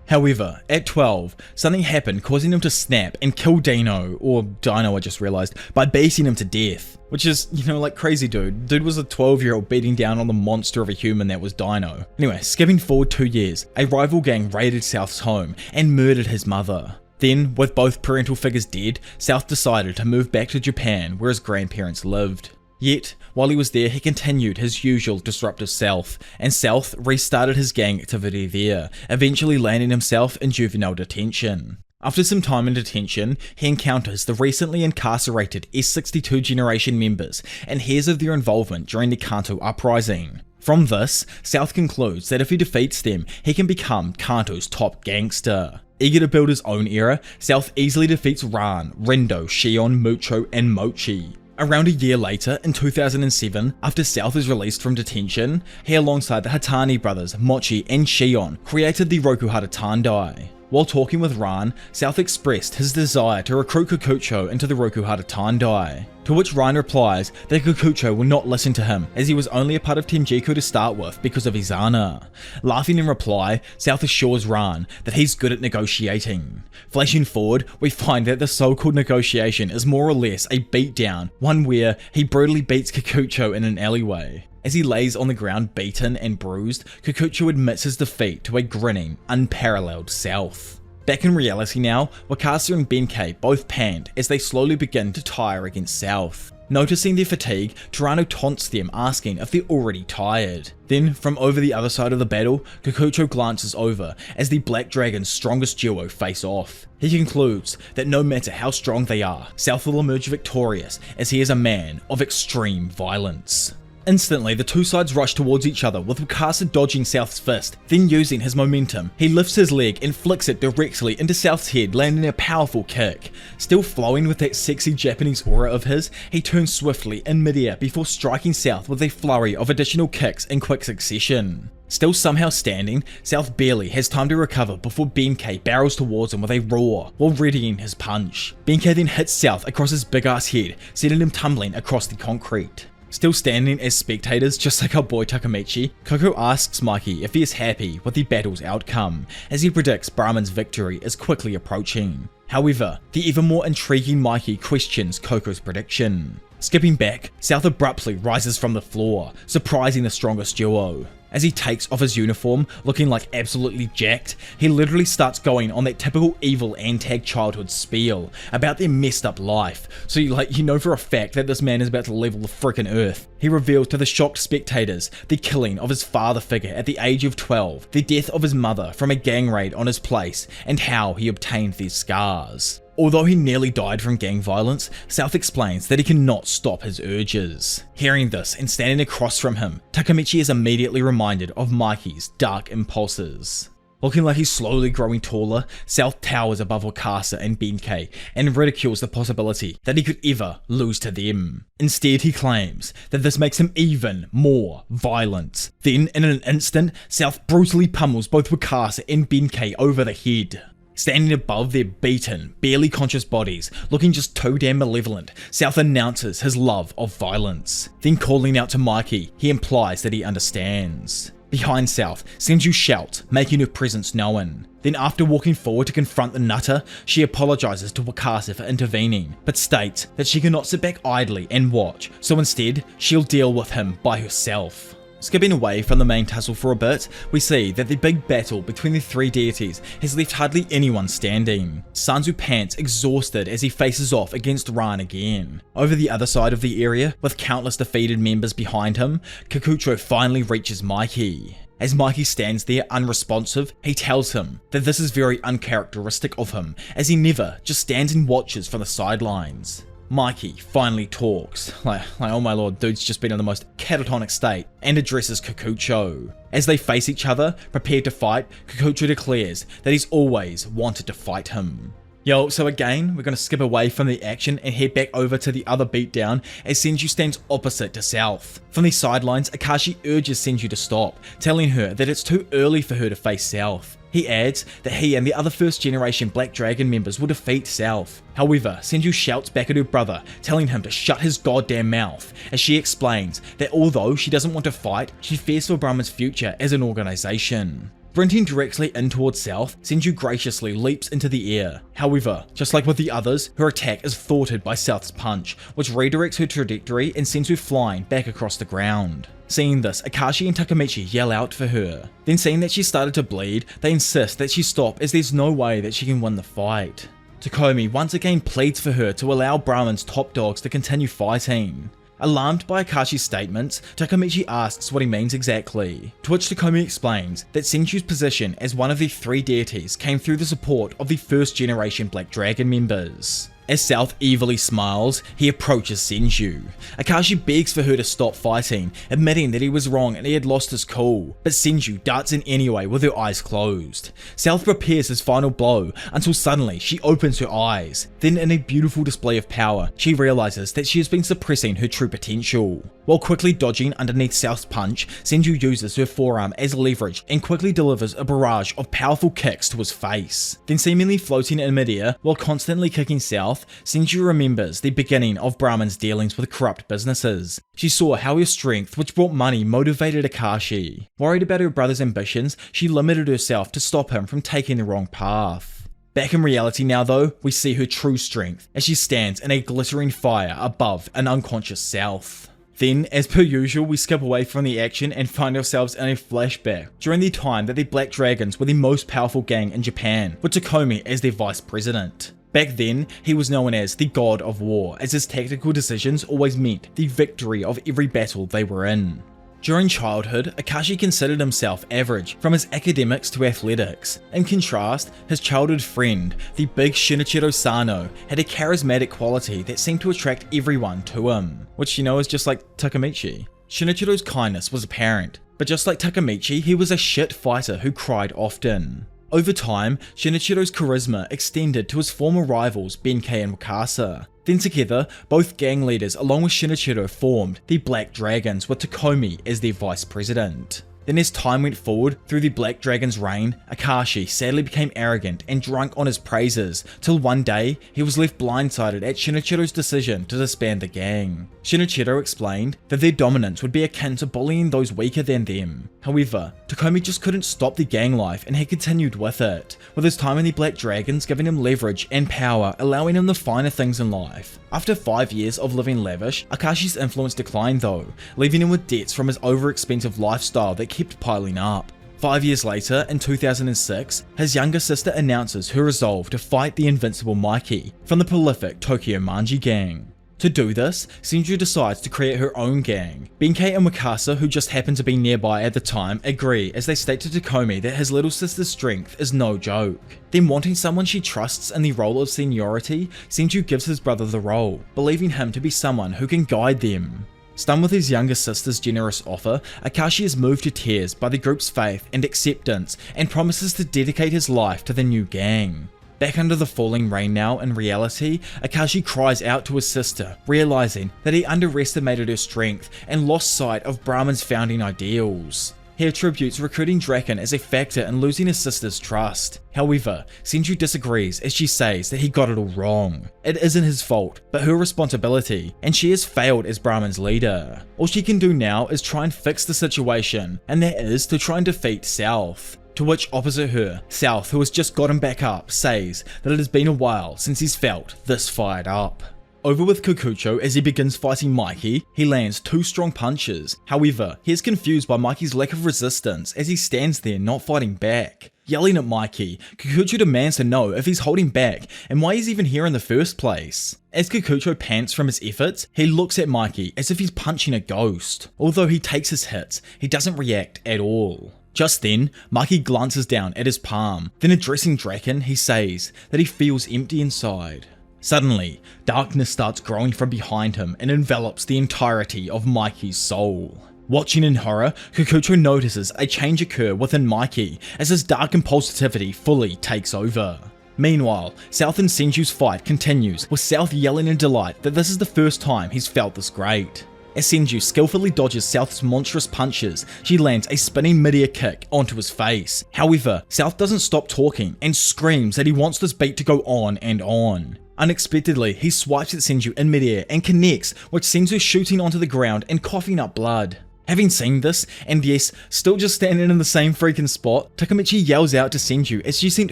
However, at 12, something happened causing him to snap and kill Dino, or Dino I just realised, by beating him to death. Which is, you know, like crazy dude. Dude was a 12-year-old beating down on the monster of a human that was Dino. Anyway, skipping forward 2 years, a rival gang raided South's home and murdered his mother. Then, with both parental figures dead, South decided to move back to Japan where his grandparents lived. Yet, while he was there, he continued his usual disruptive self, and South restarted his gang activity there, eventually landing himself in juvenile detention. After some time in detention, he encounters the recently incarcerated S62 generation members and hears of their involvement during the Kanto uprising. From this, South concludes that if he defeats them, he can become Kanto's top gangster. Eager to build his own era, South easily defeats Ran, Rendo, Shion, Mucho, and Mochi. Around a year later, in 2007, after South is released from detention, he alongside the Hatani brothers, Mochi and Shion, created the Rokuhara Tandai. While talking with Ran, South expressed his desire to recruit Kikucho into the Rokuhara Tandai, to which Ran replies that Kikucho will not listen to him as he was only a part of Team Jiku to start with because of Izana. Laughing in reply, South assures Ran that he's good at negotiating. Flashing forward, we find that the so-called negotiation is more or less a beatdown, one where he brutally beats Kikucho in an alleyway. As he lays on the ground beaten and bruised, Kikucho admits his defeat to a grinning, unparalleled South. Back in reality now, Wakasa and Benkei both pant as they slowly begin to tire against South. Noticing their fatigue, Toronto taunts them, asking if they're already tired. Then, from over the other side of the battle, Kikucho glances over as the Black Dragon's strongest duo face off. He concludes that no matter how strong they are, South will emerge victorious as he is a man of extreme violence. Instantly, the two sides rush towards each other, with Wakasa dodging South's fist, then using his momentum, he lifts his leg and flicks it directly into South's head, landing a powerful kick. Still flowing with that sexy Japanese aura of his, he turns swiftly in midair before striking South with a flurry of additional kicks in quick succession. Still somehow standing, South barely has time to recover before Benkei barrels towards him with a roar, while readying his punch. Benkei then hits South across his big ass head, sending him tumbling across the concrete. Still standing as spectators, just like our boy Takamichi, Koko asks Mikey if he is happy with the battle's outcome, as he predicts Brahman's victory is quickly approaching. However, the even more intriguing Mikey questions Koko's prediction. Skipping back, South abruptly rises from the floor, surprising the strongest duo. As he takes off his uniform, looking like absolutely jacked, he literally starts going on that typical evil Antag childhood spiel about their messed up life, so you know for a fact that this man is about to level the frickin' earth. He reveals to the shocked spectators the killing of his father figure at the age of 12, the death of his mother from a gang raid on his place, and how he obtained these scars. Although he nearly died from gang violence, South explains that he cannot stop his urges. Hearing this and standing across from him, Takamichi is immediately reminded of Mikey's dark impulses. Looking like he's slowly growing taller, South towers above Wakasa and Benkei and ridicules the possibility that he could ever lose to them. Instead, he claims that this makes him even more violent. Then, in an instant, South brutally pummels both Wakasa and Benkei over the head. Standing above their beaten, barely conscious bodies, looking just too damn malevolent, South announces his love of violence. Then calling out to Mikey, he implies that he understands. Behind South, Senju shouts, making her presence known. Then after walking forward to confront the nutter, she apologizes to Wakasa for intervening, but states that she cannot sit back idly and watch, so instead, she'll deal with him by herself. Skipping away from the main tussle for a bit, we see that the big battle between the three deities has left hardly anyone standing. Sanzu pants exhausted as he faces off against Ran again. Over the other side of the area, with countless defeated members behind him, Kikucho finally reaches Mikey. As Mikey stands there unresponsive, he tells him that this is very uncharacteristic of him, as he never just stands and watches from the sidelines. Mikey finally talks, like oh my lord, dude's just been in the most catatonic state, and addresses Kikucho. As they face each other, prepared to fight, Kikucho declares that he's always wanted to fight him. Yo, so again, we're going to skip away from the action and head back over to the other beatdown as Senju stands opposite to South. From the sidelines, Akashi urges Senju to stop, telling her that it's too early for her to face South. He adds that he and the other first generation Black Dragon members will defeat South. However, Senju shouts back at her brother, telling him to shut his goddamn mouth, as she explains that although she doesn't want to fight, she fears for Brahman's future as an organization. Sprinting directly in towards South, Senju graciously leaps into the air. However, just like with the others, her attack is thwarted by South's punch, which redirects her trajectory and sends her flying back across the ground. Seeing this, Akashi and Takamichi yell out for her. Then seeing that she started to bleed, they insist that she stop as there's no way that she can win the fight. Takomi once again pleads for her to allow Brahman's top dogs to continue fighting. Alarmed by Akashi's statements, Takamichi asks what he means exactly, to which Takomi explains that Senju's position as one of the three deities came through the support of the first generation Black Dragon members. As South evilly smiles, he approaches Senju. Akashi begs for her to stop fighting, admitting that he was wrong and he had lost his cool, but Senju darts in anyway with her eyes closed. South prepares his final blow until suddenly she opens her eyes. Then in a beautiful display of power, she realizes that she has been suppressing her true potential. While quickly dodging underneath South's punch, Senju uses her forearm as leverage and quickly delivers a barrage of powerful kicks to his face. Then seemingly floating in midair while constantly kicking South, Senju remembers the beginning of Brahman's dealings with corrupt businesses. She saw how her strength, which brought money, motivated Akashi. Worried about her brother's ambitions, she limited herself to stop him from taking the wrong path. Back in reality now though, we see her true strength as she stands in a glittering fire above an unconscious South. Then, as per usual, we skip away from the action and find ourselves in a flashback during the time that the Black Dragons were the most powerful gang in Japan, with Takamichi as their vice president. Back then, he was known as the God of War, as his tactical decisions always meant the victory of every battle they were in. During childhood, Akashi considered himself average from his academics to athletics. In contrast, his childhood friend, the big Shinichiro Sano, had a charismatic quality that seemed to attract everyone to him, which you know is just like Takamichi. Shinichiro's kindness was apparent, but just like Takamichi, he was a shit fighter who cried often. Over time, Shinichiro's charisma extended to his former rivals Benkei and Wakasa. Then together, both gang leaders along with Shinichiro formed the Black Dragons with Takamichi as their vice president. Then as time went forward through the Black Dragon's reign, Akashi sadly became arrogant and drunk on his praises, till one day he was left blindsided at Shinichiro's decision to disband the gang. Shinichiro explained that their dominance would be akin to bullying those weaker than them. However, Takamichi just couldn't stop the gang life and he continued with it, with his time in the Black Dragons giving him leverage and power, allowing him the finer things in life. After 5 years of living lavish, Akashi's influence declined though, leaving him with debts from his over-expensive lifestyle that kept piling up. 5 years later, in 2006, his younger sister announces her resolve to fight the invincible Mikey from the prolific Tokyo Manji gang. To do this, Senju decides to create her own gang. Benkei and Wakasa, who just happen to be nearby at the time, agree as they state to Takamichi that his little sister's strength is no joke. Then wanting someone she trusts in the role of seniority, Senju gives his brother the role, believing him to be someone who can guide them. Stunned with his younger sister's generous offer, Akashi is moved to tears by the group's faith and acceptance and promises to dedicate his life to the new gang. Back under the falling rain now, in reality, Akashi cries out to his sister, realizing that he underestimated her strength and lost sight of Brahman's founding ideals. He attributes recruiting Draken as a factor in losing his sister's trust. However, Senju disagrees as she says that he got it all wrong. It isn't his fault, but her responsibility, and she has failed as Brahman's leader. All she can do now is try and fix the situation, and that is to try and defeat South. To which opposite her, South, who has just gotten back up, says that it has been a while since he's felt this fired up. Over with Kikucho as he begins fighting Mikey, he lands 2 strong punches. However, he is confused by Mikey's lack of resistance as he stands there not fighting back. Yelling at Mikey, Kikucho demands to know if he's holding back and why he's even here in the first place. As Kikucho pants from his efforts, he looks at Mikey as if he's punching a ghost. Although he takes his hits, he doesn't react at all. Just then, Mikey glances down at his palm, then addressing Draken, he says that he feels empty inside. Suddenly, darkness starts growing from behind him and envelops the entirety of Mikey's soul. Watching in horror, Kikucho notices a change occur within Mikey as his dark impulsivity fully takes over. Meanwhile, South and Senju's fight continues, with South yelling in delight that this is the first time he's felt this great. As Senju skillfully dodges South's monstrous punches, she lands a spinning mid-air kick onto his face. However, South doesn't stop talking and screams that he wants this beat to go on and on. Unexpectedly, he swipes at Senju in mid-air and connects, which sends her shooting onto the ground and coughing up blood. Having seen this, and yes, still just standing in the same freaking spot, Takamichi yells out to Senju as she's sent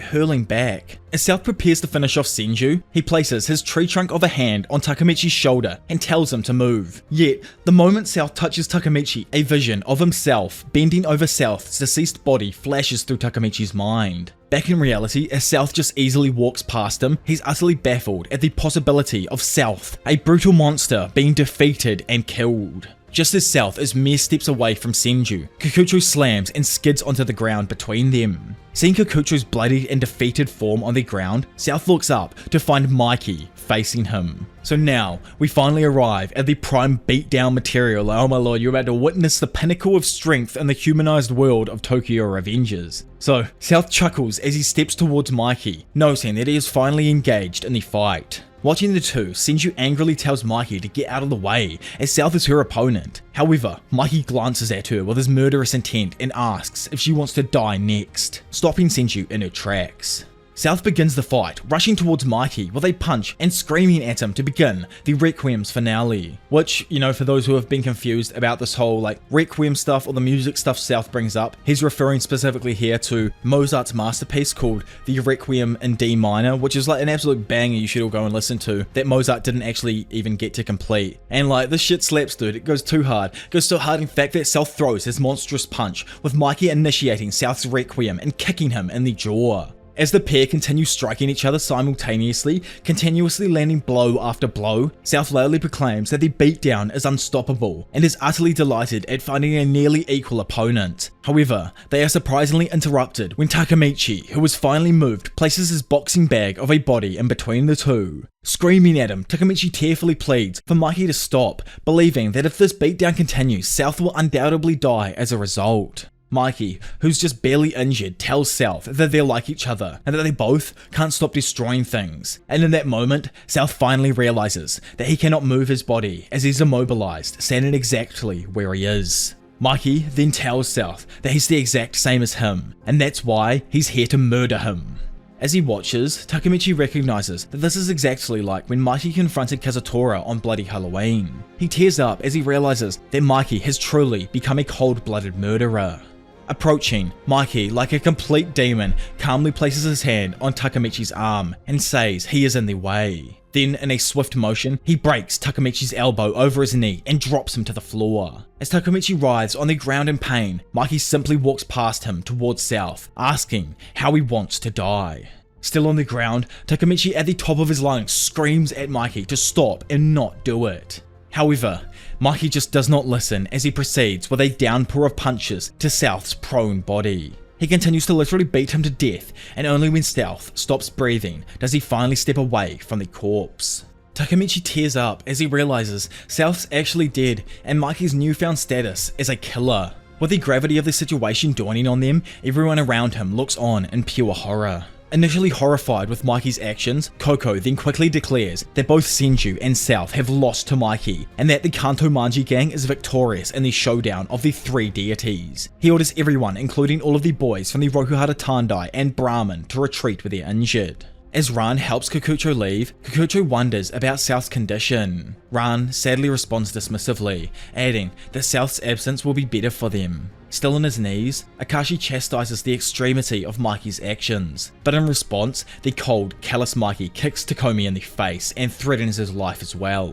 hurling back. As South prepares to finish off Senju, he places his tree trunk of a hand on Takamichi's shoulder and tells him to move. Yet, the moment South touches Takamichi, a vision of himself bending over South's deceased body flashes through Takamichi's mind. Back in reality, as South just easily walks past him, he's utterly baffled at the possibility of South, a brutal monster, being defeated and killed. Just as South is mere steps away from Senju, Kikucho slams and skids onto the ground between them. Seeing Kikucho's bloodied and defeated form on the ground, South looks up to find Mikey facing him. So now, we finally arrive at the prime beatdown material. Oh my lord, you're about to witness the pinnacle of strength in the humanized world of Tokyo Revengers. So, South chuckles as he steps towards Mikey, noting that he is finally engaged in the fight. Watching the two, Senju angrily tells Mikey to get out of the way, as South is her opponent. However, Mikey glances at her with his murderous intent and asks if she wants to die next, stopping Senju in her tracks. South begins the fight, rushing towards Mikey with a punch and screaming at him to begin the Requiem's finale. Which, for those who have been confused about this whole Requiem stuff or the music stuff South brings up, he's referring specifically here to Mozart's masterpiece called the Requiem in D minor, which is an absolute banger you should all go and listen to, that Mozart didn't actually even get to complete. And this shit slaps, dude. It goes too hard. It goes so hard in fact that South throws his monstrous punch, with Mikey initiating South's Requiem and kicking him in the jaw. As the pair continue striking each other simultaneously, continuously landing blow after blow, South loudly proclaims that the beatdown is unstoppable and is utterly delighted at finding a nearly equal opponent. However, they are surprisingly interrupted when Takamichi, who was finally moved, places his boxing bag of a body in between the two. Screaming at him, Takamichi tearfully pleads for Mikey to stop, believing that if this beatdown continues, South will undoubtedly die as a result. Mikey, who's just barely injured, tells South that they're like each other and that they both can't stop destroying things. And in that moment, South finally realizes that he cannot move his body as he's immobilized, standing exactly where he is. Mikey then tells South that he's the exact same as him, and that's why he's here to murder him. As he watches, Takamichi recognizes that this is exactly like when Mikey confronted Kazutora on Bloody Halloween. He tears up as he realizes that Mikey has truly become a cold-blooded murderer. Approaching, Mikey, like a complete demon, calmly places his hand on Takamichi's arm and says he is in the way. Then, in a swift motion, he breaks Takamichi's elbow over his knee and drops him to the floor. As Takamichi writhes on the ground in pain, Mikey simply walks past him towards South, asking how he wants to die. Still on the ground, Takamichi at the top of his lungs screams at Mikey to stop and not do it. However, Mikey just does not listen as he proceeds with a downpour of punches to South's prone body. He continues to literally beat him to death, and only when South stops breathing does he finally step away from the corpse. Takamichi tears up as he realizes South's actually dead and Mikey's newfound status as a killer. With the gravity of the situation dawning on them, everyone around him looks on in pure horror. Initially horrified with Mikey's actions, Coco then quickly declares that both Senju and South have lost to Mikey, and that the Kanto Manji gang is victorious in the showdown of the three deities. He orders everyone, including all of the boys from the Rokuhara Tandai and Brahman, to retreat where they're injured. As Ran helps Kikucho leave, Kikucho wonders about South's condition. Ran sadly responds dismissively, adding that South's absence will be better for them. Still on his knees, Akashi chastises the extremity of Mikey's actions, but in response, the cold, callous Mikey kicks Takomi in the face and threatens his life as well.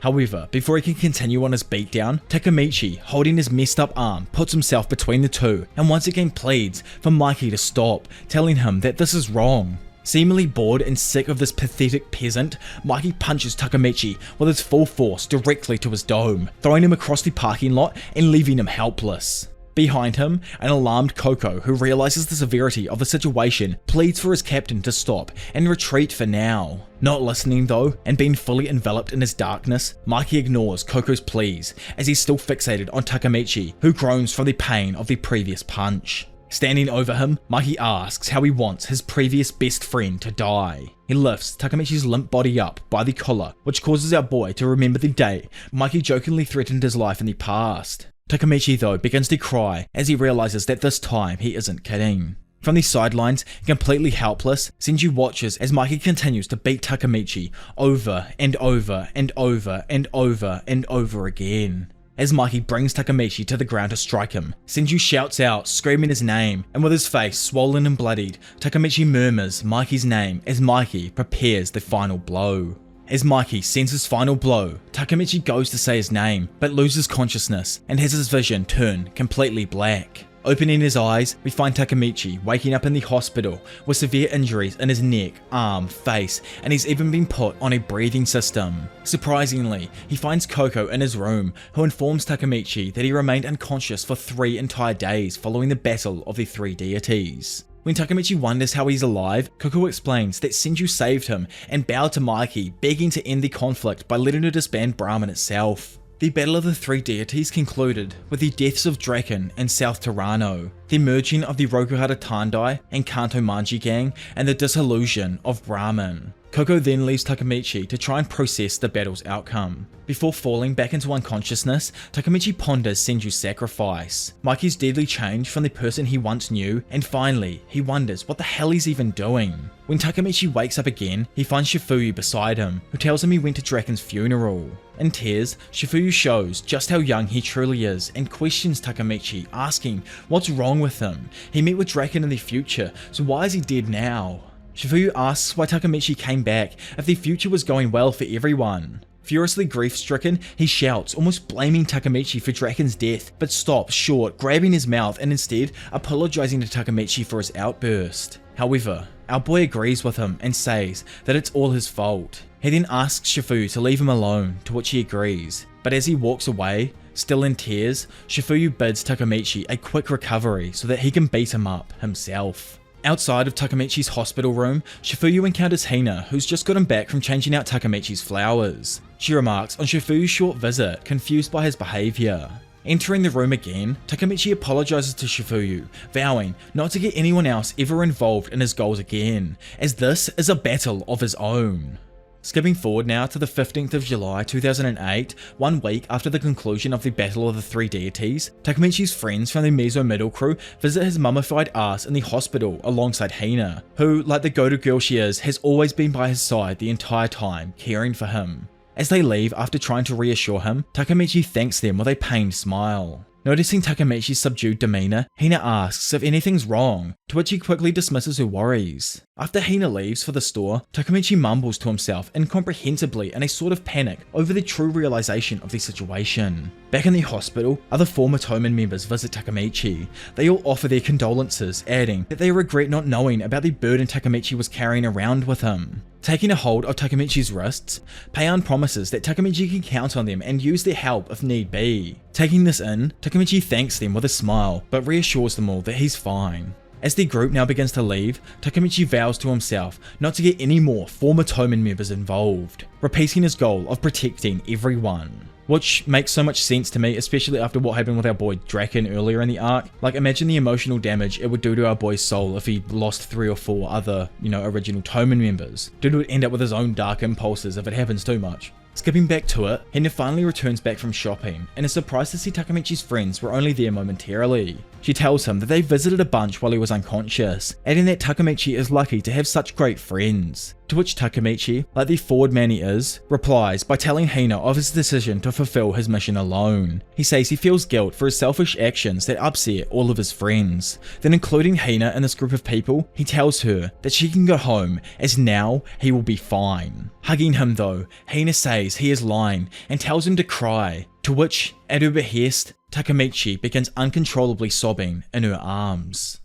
However, before he can continue on his beatdown, Takamichi, holding his messed up arm, puts himself between the two and once again pleads for Mikey to stop, telling him that this is wrong. Seemingly bored and sick of this pathetic peasant, Mikey punches Takamichi with his full force directly to his dome, throwing him across the parking lot and leaving him helpless. Behind him, an alarmed Coco, who realizes the severity of the situation, pleads for his captain to stop and retreat for now. Not listening though, and being fully enveloped in his darkness, Mikey ignores Coco's pleas as he's still fixated on Takamichi, who groans from the pain of the previous punch. Standing over him, Mikey asks how he wants his previous best friend to die. He lifts Takamichi's limp body up by the collar, which causes our boy to remember the day Mikey jokingly threatened his life in the past. Takamichi though begins to cry as he realizes that this time he isn't kidding. From the sidelines, completely helpless, Senju watches as Mikey continues to beat Takamichi over and over and over and over and over again. As Mikey brings Takamichi to the ground to strike him, Senju shouts out, screaming his name, and with his face swollen and bloodied, Takamichi murmurs Mikey's name as Mikey prepares the final blow. As Mikey sends his final blow, Takamichi goes to say his name, but loses consciousness and has his vision turn completely black. Opening his eyes, we find Takamichi waking up in the hospital with severe injuries in his neck, arm, face, and he's even been put on a breathing system. Surprisingly, he finds Coco in his room, who informs Takamichi that he remained unconscious for 3 entire days following the battle of the three deities. When Takamichi wonders how he's alive, Koko explains that Senju saved him and bowed to Mikey, begging to end the conflict by letting her disband Brahman itself. The Battle of the Three Deities concluded with the deaths of Draken and South Tarano, the merging of the Rokuhara Tandai and Kanto Manji gang, and the dissolution of Brahman. Koko then leaves Takamichi to try and process the battle's outcome. Before falling back into unconsciousness, Takamichi ponders Senju's sacrifice, Mikey's deadly change from the person he once knew, and finally, he wonders what the hell he's even doing. When Takamichi wakes up again, he finds Shifuyu beside him, who tells him he went to Draken's funeral. In tears, Shifuyu shows just how young he truly is and questions Takamichi, asking what's wrong with him. He met with Draken in the future, so why is he dead now? Shifuyu asks why Takamichi came back if the future was going well for everyone. Furiously grief-stricken, he shouts, almost blaming Takamichi for Draken's death, but stops short, grabbing his mouth and instead apologizing to Takamichi for his outburst. However, our boy agrees with him and says that it's all his fault. He then asks Shifuyu to leave him alone, to which he agrees, but as he walks away, still in tears, Shifuyu bids Takamichi a quick recovery so that he can beat him up himself. Outside of Takamichi's hospital room, Shifuyu encounters Hina, who's just gotten back from changing out Takamichi's flowers. She remarks on Shifuyu's short visit, confused by his behaviour. Entering the room again, Takamichi apologizes to Shifuyu, vowing not to get anyone else ever involved in his goals again, as this is a battle of his own. Skipping forward now to the 15th of July 2008, 1 week after the conclusion of the Battle of the Three Deities, Takamichi's friends from the Meso Middle crew visit his mummified ass in the hospital alongside Hina, who, like the go-to girl she is, has always been by his side the entire time, caring for him. As they leave after trying to reassure him, Takamichi thanks them with a pained smile. Noticing Takamichi's subdued demeanour, Hina asks if anything's wrong, to which he quickly dismisses her worries. After Hina leaves for the store, Takamichi mumbles to himself incomprehensibly in a sort of panic over the true realization of the situation. Back in the hospital, other former Toman members visit Takamichi. They all offer their condolences, adding that they regret not knowing about the burden Takamichi was carrying around with him. Taking a hold of Takamichi's wrists, Payan promises that Takamichi can count on them and use their help if need be. Taking this in, Takamichi thanks them with a smile, but reassures them all that he's fine. As the group now begins to leave, Takamichi vows to himself not to get any more former Toman members involved, repeating his goal of protecting everyone. Which makes so much sense to me, especially after what happened with our boy Draken earlier in the arc. Like, imagine the emotional damage it would do to our boy's soul if he lost 3 or 4 other, original Toman members. Dude would end up with his own dark impulses if it happens too much. Skipping back to it, Hina finally returns back from shopping and is surprised to see Takamichi's friends were only there momentarily. She tells him that they visited a bunch while he was unconscious, adding that Takamichi is lucky to have such great friends. To which Takamichi, like the forward man he is, replies by telling Hina of his decision to fulfill his mission alone. He says he feels guilt for his selfish actions that upset all of his friends. Then, including Hina in this group of people, he tells her that she can go home as now he will be fine. Hugging him though, Hina says he is lying and tells him to cry, to which, at her behest, Takamichi begins uncontrollably sobbing in her arms.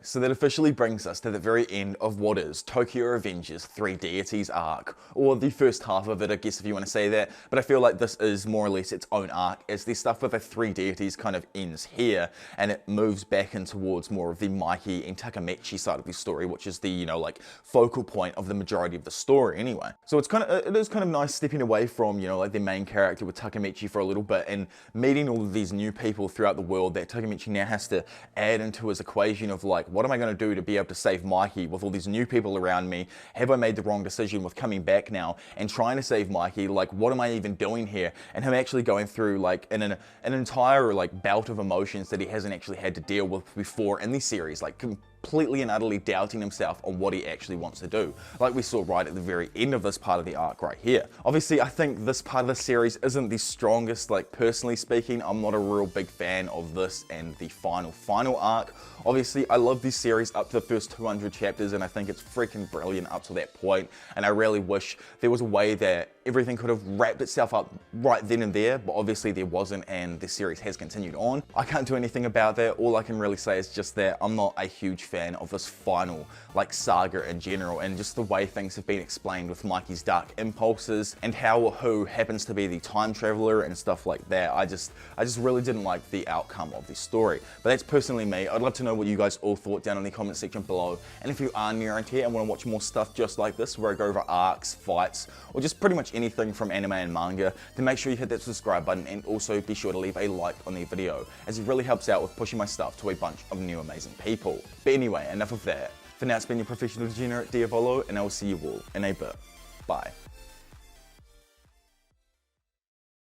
So that officially brings us to the very end of what is Tokyo Revengers Three Deities arc, or the first half of it, I guess, if you want to say that, but I feel like this is more or less its own arc, as the stuff with the Three Deities kind of ends here, and it moves back in towards more of the Mikey and Takamichi side of the story, which is the, focal point of the majority of the story anyway. So it is kind of nice stepping away from, like the main character with Takamichi for a little bit, and meeting all of these new people throughout the world that Takamichi now has to add into his equation of like, what am I going to do to be able to save Mikey with all these new people around me? Have I made the wrong decision with coming back now and trying to save Mikey? Like, what am I even doing here? And him actually going through like an entire like bout of emotions that he hasn't actually had to deal with before in the series, like completely and utterly doubting himself on what he actually wants to do, like we saw right at the very end of this part of the arc right here. Obviously, I think this part of the series isn't the strongest, like personally speaking. I'm not a real big fan of this and the final arc. Obviously, I love this series up to the first 200 chapters, and I think it's freaking brilliant up to that point, and I really wish there was a way that everything could have wrapped itself up right then and there, but obviously there wasn't, and the series has continued on. I can't do anything about that. All I can really say is just that I'm not a huge fan of this final saga in general, and just the way things have been explained with Mikey's dark impulses and how who happens to be the time traveler and stuff like that. I just really didn't like the outcome of this story. But that's personally me. I'd love to know what you guys all thought down in the comment section below. And if you are new around here and want to watch more stuff just like this, where I go over arcs, fights, or just pretty much anything from anime and manga, then make sure you hit that subscribe button, and also be sure to leave a like on the video, as it really helps out with pushing my stuff to a bunch of new amazing people. But anyway, enough of that. For now, it's been your professional degenerate Diavolo, and I will see you all in a bit. Bye.